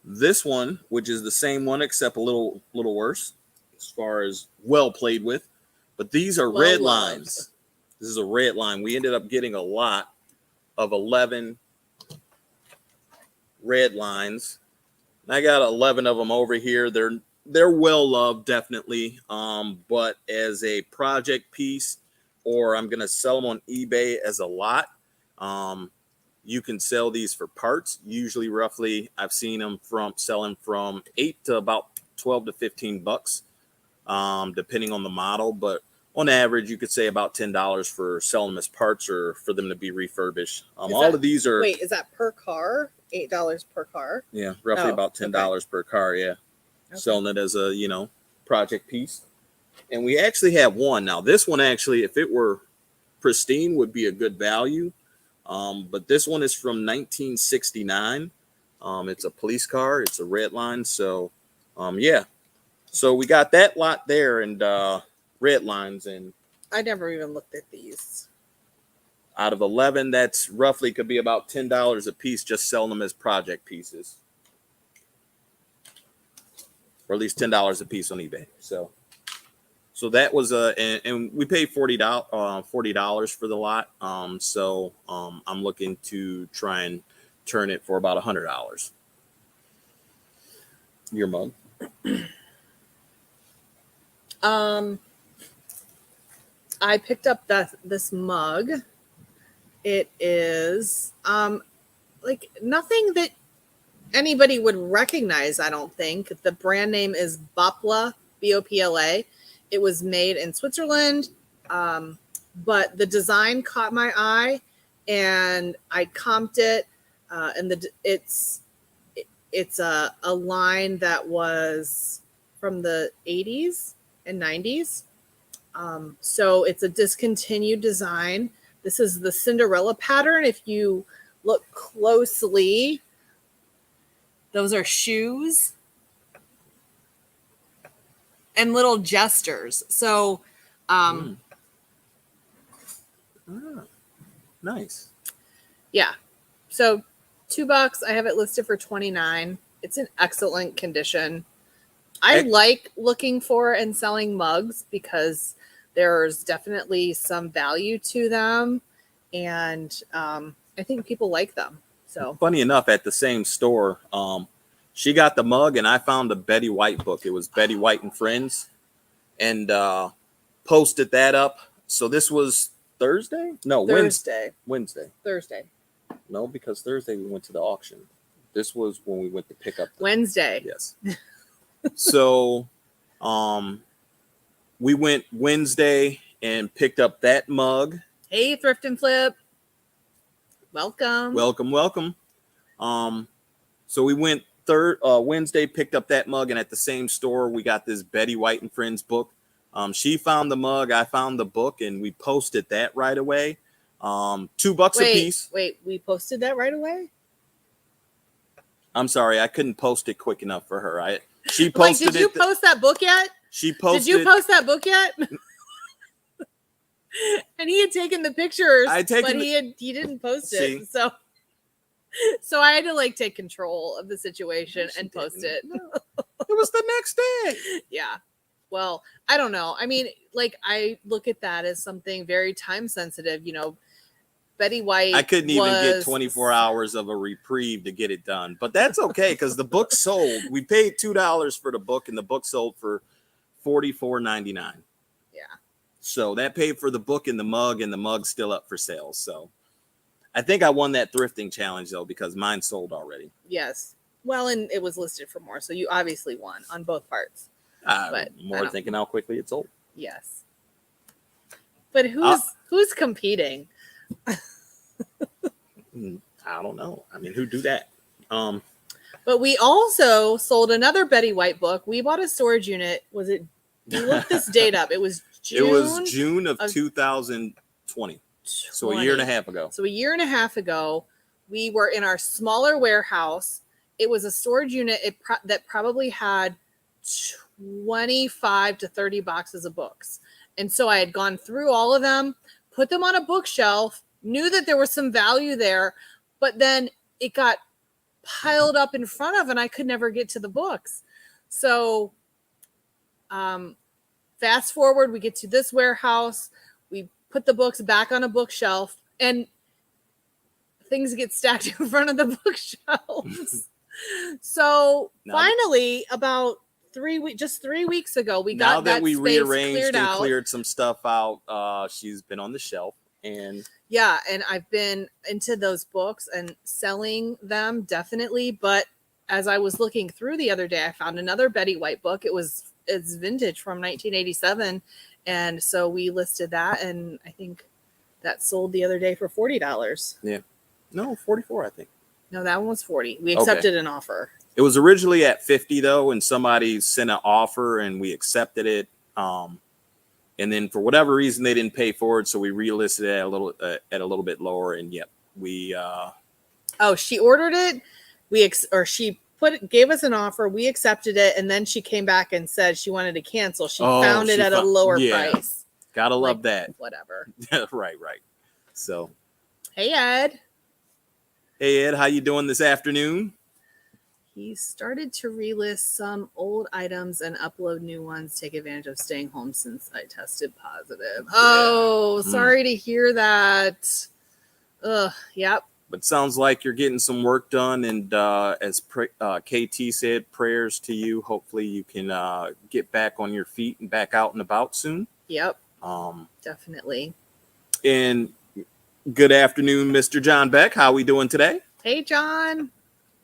this one, which is the same one except a little worse as far as well played with. But these are Well red loved. lines. This is a red line. We ended up getting a lot of 11 red lines. I got 11 of them over here. They're well loved, definitely. But as a project piece, or I'm gonna sell them on eBay as a lot. You can sell these for parts. Usually, roughly, I've seen them selling from $8 to about $12 to $15, depending on the model. But on average, you could say about $10 for selling them as parts or for them to be refurbished. All of these are. Wait, is that per car? $8 per car? Yeah, roughly about $10 per car. Yeah, selling it as a project piece. And we actually have one now. This one actually, if it were pristine, would be a good value. But this one is from 1969. It's a police car. It's a red line. So, yeah. So we got that lot there and red lines. And I never even looked at these. out of 11, that's roughly could be about $10 a piece just selling them as project pieces. Or at least $10 a piece on eBay. So that was and we paid $40 for the lot. So I'm looking to try and turn it for about $100. Your mug. I picked up this mug. It is like nothing that anybody would recognize, I don't think. The brand name is Bopla, Bopla. It was made in Switzerland, but the design caught my eye, and I comped it. And it's a line that was from the 80s and 90s. So it's a discontinued design. This is the Cinderella pattern. If you look closely, those are shoes and little jesters. So, Nice. Yeah. So $2. I have it listed for $29. It's in excellent condition. I like looking for and selling mugs because there's definitely some value to them, and I think people like them. So funny enough, at the same store, she got the mug, and I found a Betty White book. It was Betty White and Friends, and posted that up. So this was Thursday? No, Thursday. Wednesday. Thursday. No, because Thursday we went to the auction. This was when we went to pick up Wednesday. Yes. So, we went Wednesday and picked up that mug. Hey, Thrift and Flip. Welcome. Welcome. So we went Wednesday, picked up that mug, and at the same store we got this Betty White and Friends book. She found the mug, I found the book, and we posted that right away. $2 a piece. Wait, we posted that right away? I'm sorry, I couldn't post it quick enough for her. She posted it. Did you post that book yet? She posted. Did you post that book yet? And he had taken the pictures, but he didn't post it. So I had to take control of the situation and post it. No. It was the next day. Yeah. Well, I don't know. I mean, I look at that as something very time sensitive. Betty White. I couldn't even get 24 hours of a reprieve to get it done, but that's okay because the book sold. We paid $2 for the book, and the book sold for $44.99. Yeah. So that paid for the book and the mug's still up for sale. So I think I won that thrifting challenge though because mine sold already. Yes. Well, and it was listed for more, so you obviously won on both parts. But more thinking how quickly it sold. Yes. But who's competing? I don't know. I mean, who do that? But we also sold another Betty White book. We bought a storage unit. Was it? You looked this date up. It was June. It was June of 2020. So a year and a half ago. So a year and a half ago, we were in our smaller warehouse. It was a storage unit that probably had 25 to 30 boxes of books. And so I had gone through all of them, put them on a bookshelf, knew that there was some value there, but then it got piled up in front of, and I could never get to the books. So fast forward, we get to this warehouse, we put the books back on a bookshelf, and things get stacked in front of the bookshelves. So finally, about 3 weeks, just 3 weeks ago, we got that we rearranged and cleared some stuff out. She's been on the shelf, and and I've been into those books and selling them definitely. But as I was looking through the other day, I found another Betty White book. It's vintage from 1987, and so we listed that, and I think that sold the other day for $40. Yeah, no, 44, I think. No, that one was 40. We accepted an offer. It was originally at 50 though, and somebody sent an offer and we accepted it. And then for whatever reason they didn't pay for it, so we relisted it at a little bit lower. And we. She ordered it. She gave us an offer. We accepted it, and then she came back and said she wanted to cancel. She found it at a lower price. Gotta love that. Whatever. Right. So. Hey Ed. Hey Ed, how you doing this afternoon? He started to relist some old items and upload new ones. Take advantage of staying home since I tested positive. Yeah. Oh, sorry to hear that. Yep. But sounds like you're getting some work done, and as KT said, prayers to you. Hopefully you can get back on your feet and back out and about soon. Yep. Definitely. And good afternoon, Mr. John Beck. How are we doing today? Hey, John.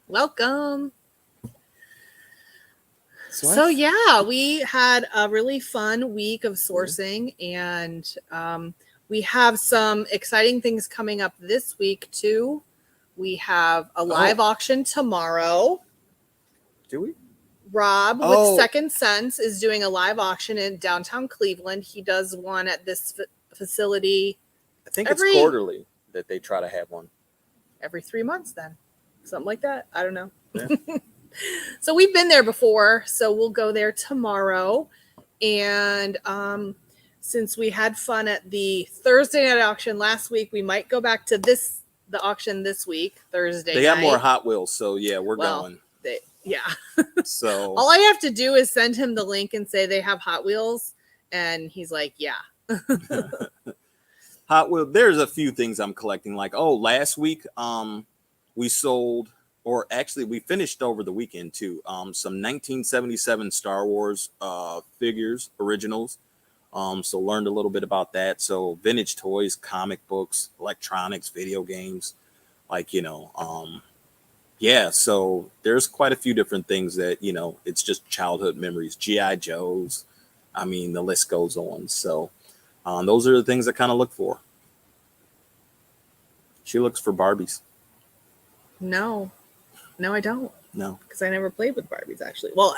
Welcome. So yeah, we had a really fun week of sourcing, and we have some exciting things coming up this week too. We have a live auction tomorrow. Do we? Rob with Second Sense is doing a live auction in downtown Cleveland. He does one at this facility. I think it's quarterly that they try to have one. Every 3 months then. Something like that. I don't know. Yeah. So we've been there before, so we'll go there tomorrow. And since we had fun at the Thursday night auction last week, we might go back to the auction this week, Thursday night. They got more Hot Wheels, so yeah, we're going. So all I have to do is send him the link and say they have Hot Wheels, and he's like, yeah. Hot Wheels. There's a few things I'm collecting. Like, last week we sold, or actually we finished over the weekend too, some 1977 Star Wars figures, originals. So learned a little bit about that. So vintage toys, comic books, electronics, video games, so there's quite a few different things that, it's just childhood memories, G.I. Joes. I mean, the list goes on. So those are the things I kind of look for. She looks for Barbies. No, I don't. No, because I never played with Barbies, actually. Well,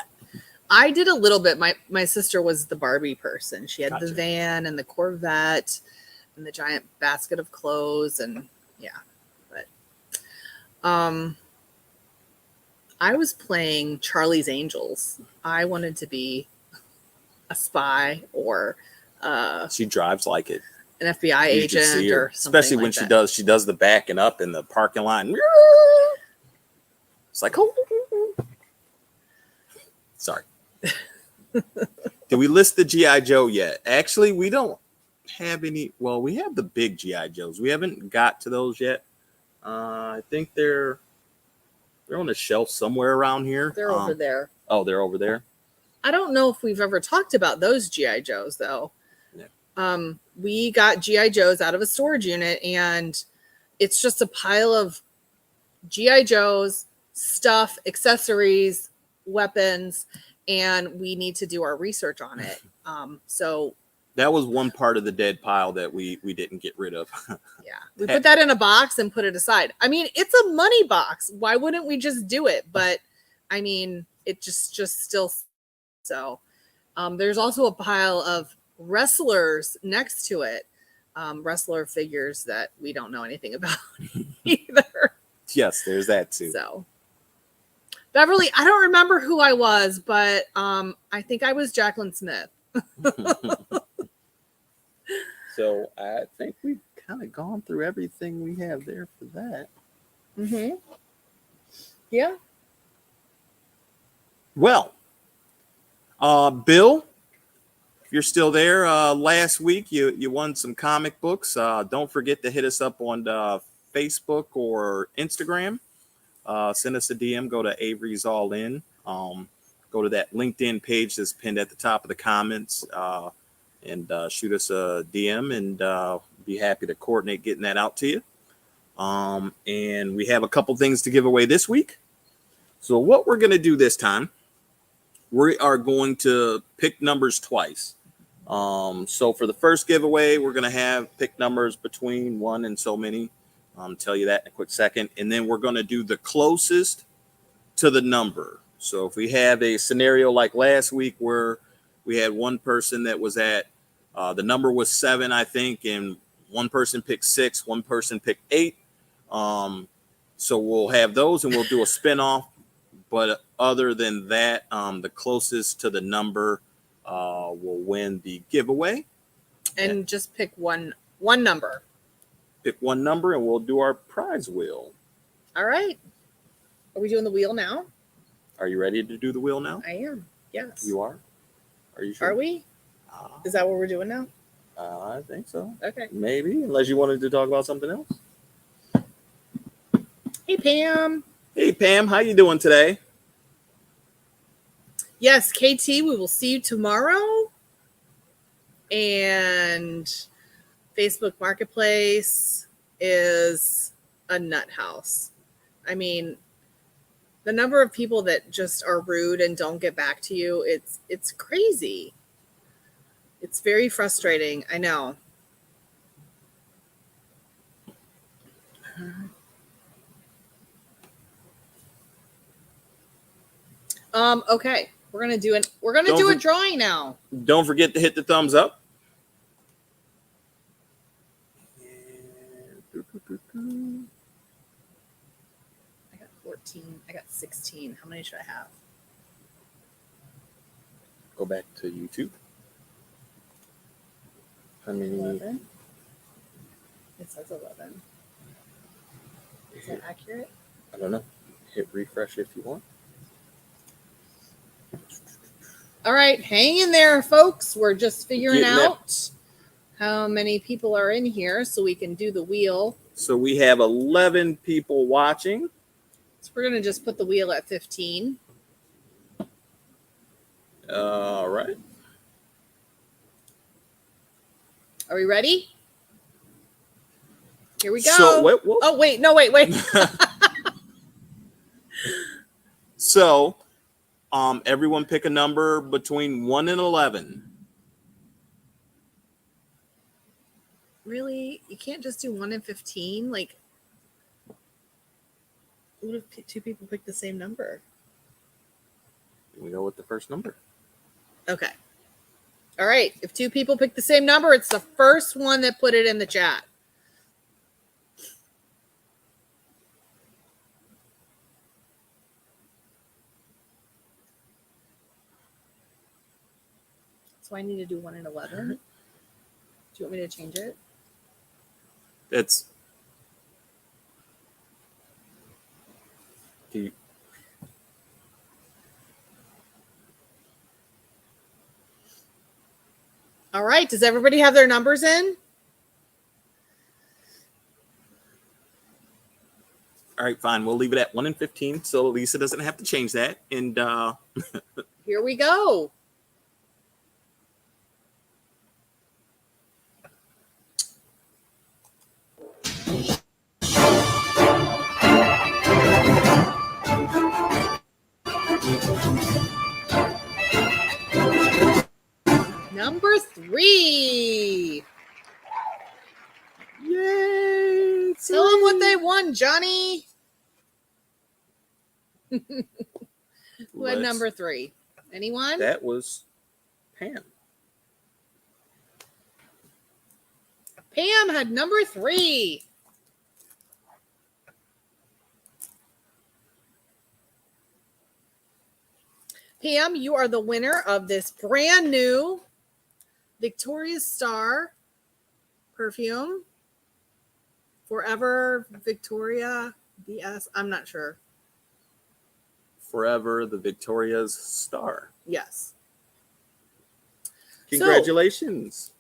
I did a little bit. My sister was the Barbie person. She had the van and the Corvette and the giant basket of clothes, and but I was playing Charlie's Angels. I wanted to be a spy or she drives like it. An FBI agent or something, especially when she does the backing up in the parking lot. It's like, sorry. Did we list the G.I. Joe yet? Actually, we don't have any. Well, we have the big G.I. Joes. We haven't got to those yet. I think they're on a shelf somewhere around here. They're over there. Oh, they're over there. I don't know if we've ever talked about those G.I. Joes though. Yeah. We got G.I. Joes out of a storage unit, and it's just a pile of G.I. Joes, stuff, accessories, weapons, and we need to do our research on it. So That was one part of the dead pile that we didn't get rid of. Yeah. We put that in a box and put it aside. I mean, it's a money box. Why wouldn't we just do it? But I mean, it just still so. There's also a pile of wrestlers next to it. Wrestler figures that we don't know anything about either. Yes, there's that too. So Beverly, I don't remember who I was, but I think I was Jacqueline Smith. So I think we've kind of gone through everything we have there for that. Mm-hmm. Yeah. Well, Bill, if you're still there, last week you won some comic books. Don't forget to hit us up on Facebook or Instagram. Send us a DM. Go to Averys All In. Go to that LinkedIn page that's pinned at the top of the comments. And shoot us a DM, and be happy to coordinate getting that out to you. And we have a couple things to give away this week. So what we're going to do this time, we are going to pick numbers twice. So for the first giveaway, we're going to have pick numbers between 1 and so many. Tell you that in a quick second. And then we're going to do the closest to the number. So if we have a scenario like last week where we had one person that was at, the number was 7, I think, and one person picked 6, one person picked 8. So we'll have those and we'll do a spinoff. But other than that, the closest to the number will win the giveaway. And just pick one number. Pick one number and we'll do our prize wheel. All right. Are we doing the wheel now? Are you ready to do the wheel now? I am. Yes. You are? Are you sure? Are we? Is that what we're doing now? I think so. Okay. Maybe, unless you wanted to talk about something else. Hey, Pam. Hey, Pam. How you doing today? Yes, KT, we will see you tomorrow. And Facebook Marketplace is a nut house. I mean, the number of people that just are rude and don't get back to you, it's crazy. It's very frustrating. I know. Okay. We're gonna do a drawing now. Don't forget to hit the thumbs up. I got 14. I got 16. How many should I have? Go back to YouTube. How many? 11. It says 11. Is that accurate? I don't know. Hit refresh if you want. All right, hang in there, folks. We're just figuring Getting out how many people are in here so we can do the wheel. So we have 11 people watching. So we're going to just put the wheel at 15. All right. Are we ready? Here we go. So, wait. Oh, wait. No, wait. So, everyone pick a number between 1 and 11. Really? You can't just do 1 and 15? Like, what if two people pick the same number? We go with the first number. Okay. All right. If two people pick the same number, it's the first one that put it in the chat. So I need to do 1 and 11. Do you want me to change it? It's. All right. Does everybody have their numbers in? All right, fine. We'll leave it at 1 and 15, so Lisa doesn't have to change that. And here we go. Number 3. Yay! Tell them what they won, Johnny. Who had number 3? Anyone? That was Pam. Pam had number 3. Pam, you are the winner of this brand new Victoria's Star perfume. Forever Victoria BS. I'm not sure. Forever the Victoria's Star. Yes. Congratulations.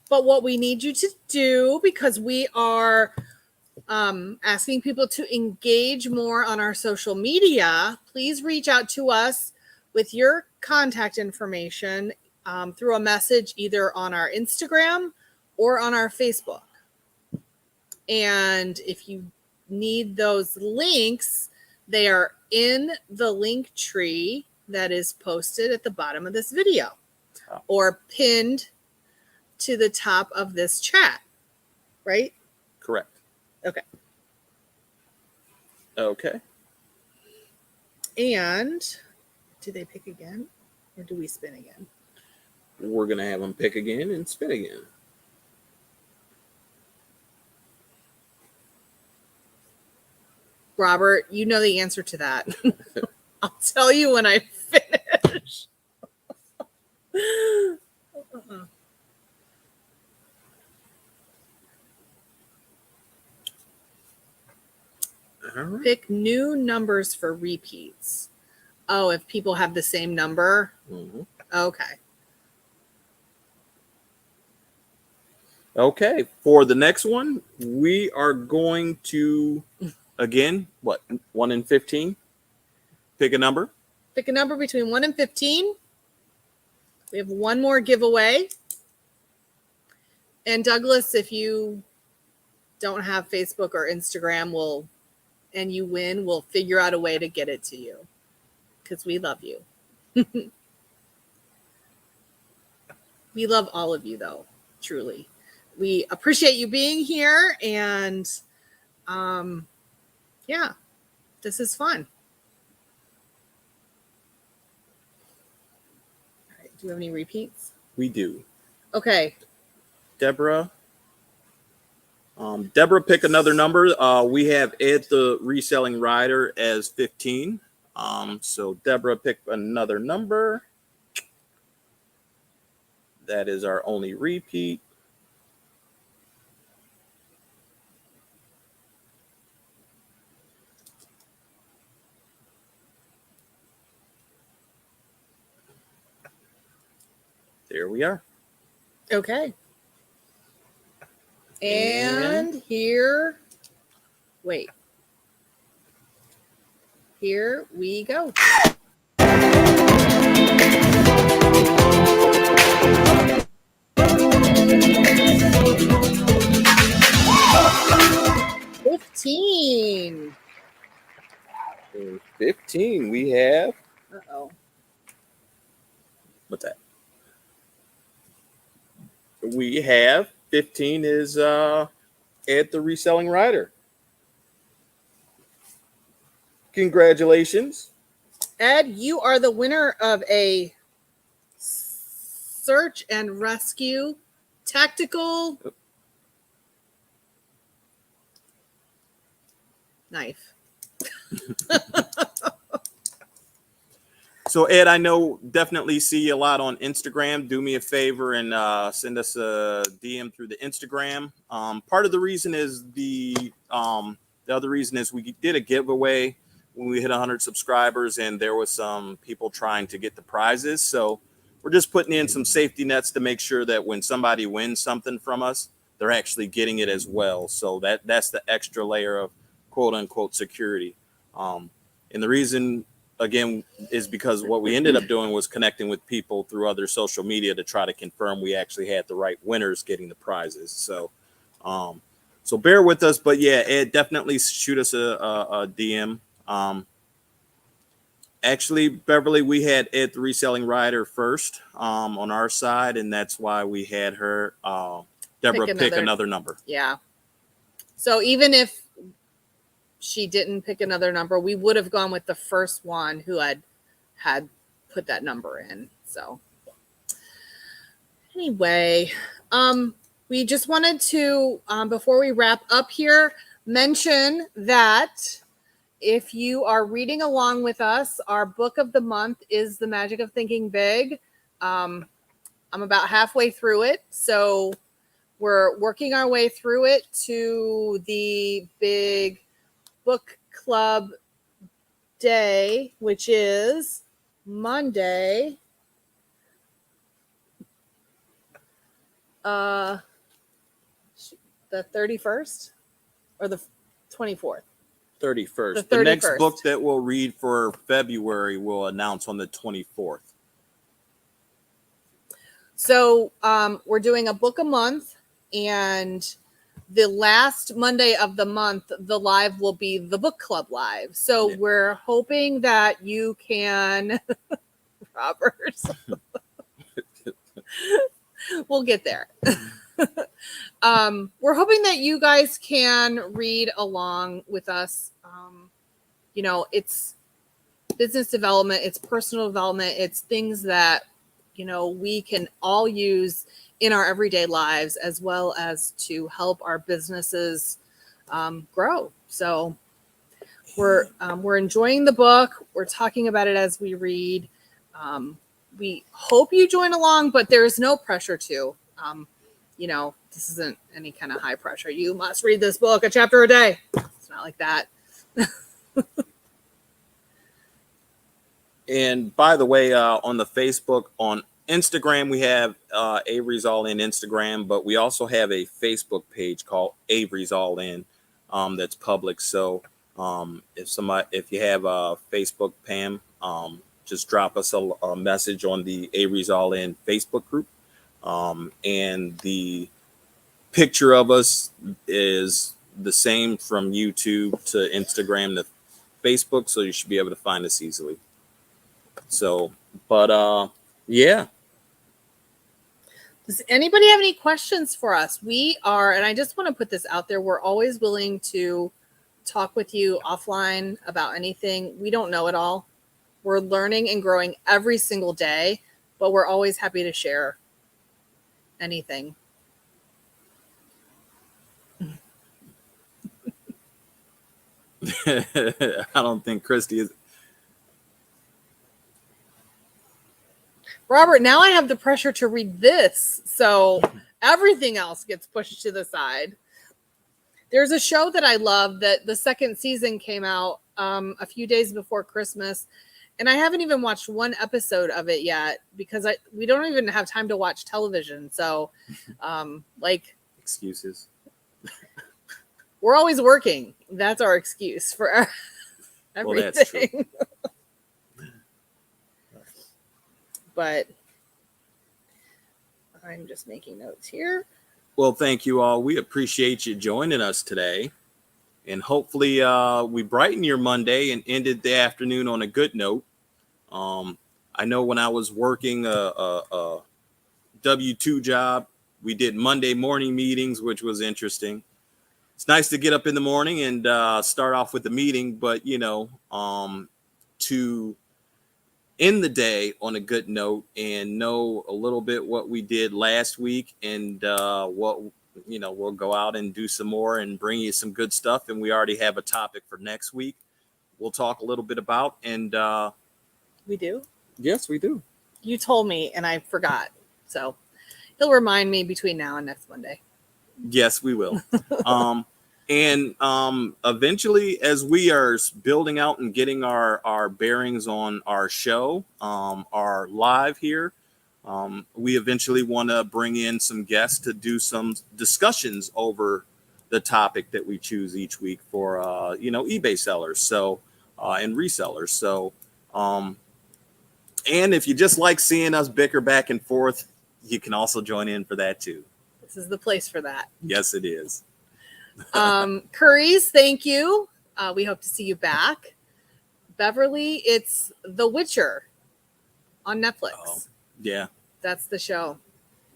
But what we need you to do, because we are asking people to engage more on our social media, please reach out to us with your contact information through a message either on our Instagram or on our Facebook. And if you need those links, they are in the link tree that is posted at the bottom of this video or pinned to the top of this chat, right? Correct. Okay. Okay. And do they pick again or do we spin again? We're going to have them pick again and spin again. Robert, you know the answer to that. I'll tell you when I finish. All right. Pick new numbers for repeats. Oh, if people have the same number? Mm-hmm. Okay. Okay. For the next one, we are going to, again, 1 in 15? Pick a number. Pick a number between 1 and 15. We have one more giveaway. And Douglas, if you don't have Facebook or Instagram, and you win, we'll figure out a way to get it to you because we love you. We love all of you, though, truly. We appreciate you being here, and yeah, this is fun. All right, do you have any repeats? We do. Okay. Deborah, pick another number. We have Ed the Reselling Rider as 15. So Deborah, pick another number. That is our only repeat. There we are. Okay. And here we go. In 15, we have. Uh-oh. What's that? We have 15 is Ed the Reselling Rider. Congratulations. Ed, you are the winner of a search and rescue tactical knife. So Ed, I know definitely see you a lot on Instagram. Do me a favor and send us a DM through the Instagram. Part of the reason is the other reason is we did a giveaway when we hit 100 subscribers, and there was some people trying to get the prizes. So we're just putting in some safety nets to make sure that when somebody wins something from us, they're actually getting it as well. So that's the extra layer of quote unquote security. And the reason, again, is because what we ended up doing was connecting with people through other social media to try to confirm we actually had the right winners getting the prizes. So bear with us, but yeah, Ed, definitely shoot us a DM. Actually, Beverly, we had Ed the Reselling Writer first on our side, and that's why we had her, Deborah, pick another number. Yeah. So even if she didn't pick another number, we would have gone with the first one who had put that number in. So anyway, we just wanted to, before we wrap up here, mention that if you are reading along with us, our book of the month is The Magic of Thinking Big. I'm about halfway through it, so we're working our way through it to the big book club day, which is Monday, the 31st or the 24th. 31st. The next book that we'll read for February will announce on the 24th. So we're doing a book a month, and the last Monday of the month, the live will be the book club live. So yeah, we're hoping that you can, Robert, we'll get there. We're hoping that you guys can read along with us. You know, it's business development, it's personal development, it's things that, you know, we can all use in our everyday lives, as well as to help our businesses grow. So we're enjoying the book. We're talking about it as we read. We hope you join along, but there is no pressure to. You know, this isn't any kind of high pressure. You must read this book a chapter a day. It's not like that. And by the way, on the Facebook, on Instagram, we have Averys All In Instagram, but we also have a Facebook page called Averys All In that's public. So if you have a Facebook, Pam, just drop us a message on the Averys All In Facebook group. And the picture of us is the same from YouTube to Instagram to Facebook, so you should be able to find us easily. So, but yeah. Does anybody have any questions for us? We are, and I just want to put this out there, we're always willing to talk with you offline about anything. We don't know it all. We're learning and growing every single day, but we're always happy to share anything. I don't think Christy is. Robert, now I have the pressure to read this, so everything else gets pushed to the side. There's a show that I love that the second season came out a few days before Christmas, and I haven't even watched one episode of it yet because we don't even have time to watch television. So, like, excuses. We're always working. That's our excuse for everything. Well, that's true. But I'm just making notes here. Well, thank you all. We appreciate you joining us today. And hopefully we brightened your Monday and ended the afternoon on a good note. I know when I was working a W-2 job, we did Monday morning meetings, which was interesting. It's nice to get up in the morning and start off with the meeting, but, you know, to end the day on a good note and know a little bit what we did last week and what, you know, we'll go out and do some more and bring you some good stuff. And we already have a topic for next week we'll talk a little bit about. And we do? Yes, we do. You told me and I forgot. So he'll remind me between now and next Monday. Yes, we will. And eventually, as we are building out and getting our bearings on our show, our live here, we eventually want to bring in some guests to do some discussions over the topic that we choose each week for, you know, eBay sellers. So, and resellers. So, and if you just like seeing us bicker back and forth, you can also join in for that too. This is the place for that. Yes, it is. Curry's, thank you. We hope to see you back. Beverly, it's The Witcher on Netflix. Oh, yeah. That's the show.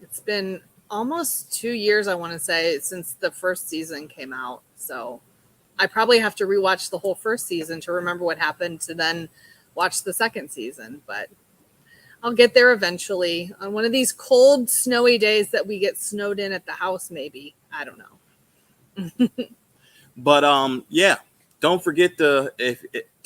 It's been almost 2 years, I want to say, since the first season came out. So I probably have to rewatch the whole first season to remember what happened to then watch the second season. But I'll get there eventually on one of these cold, snowy days that we get snowed in at the house, maybe. I don't know. But yeah, don't forget to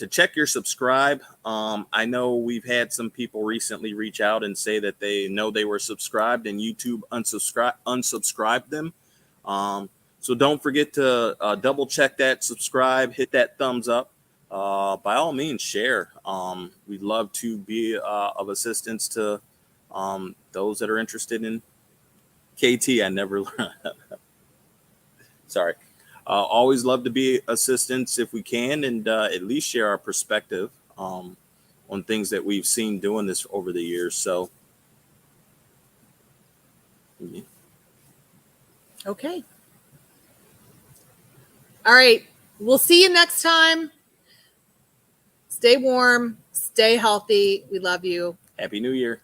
check your subscribe. I know we've had some people recently reach out and say that they know they were subscribed and YouTube unsubscribed them. So don't forget to double check that, subscribe, hit that thumbs up. By all means, share. We'd love to be of assistance to those that are interested in KT. I never sorry. Always love to be assistance if we can, and at least share our perspective on things that we've seen doing this over the years. So, yeah. Okay. All right. We'll see you next time. Stay warm. Stay healthy. We love you. Happy New Year.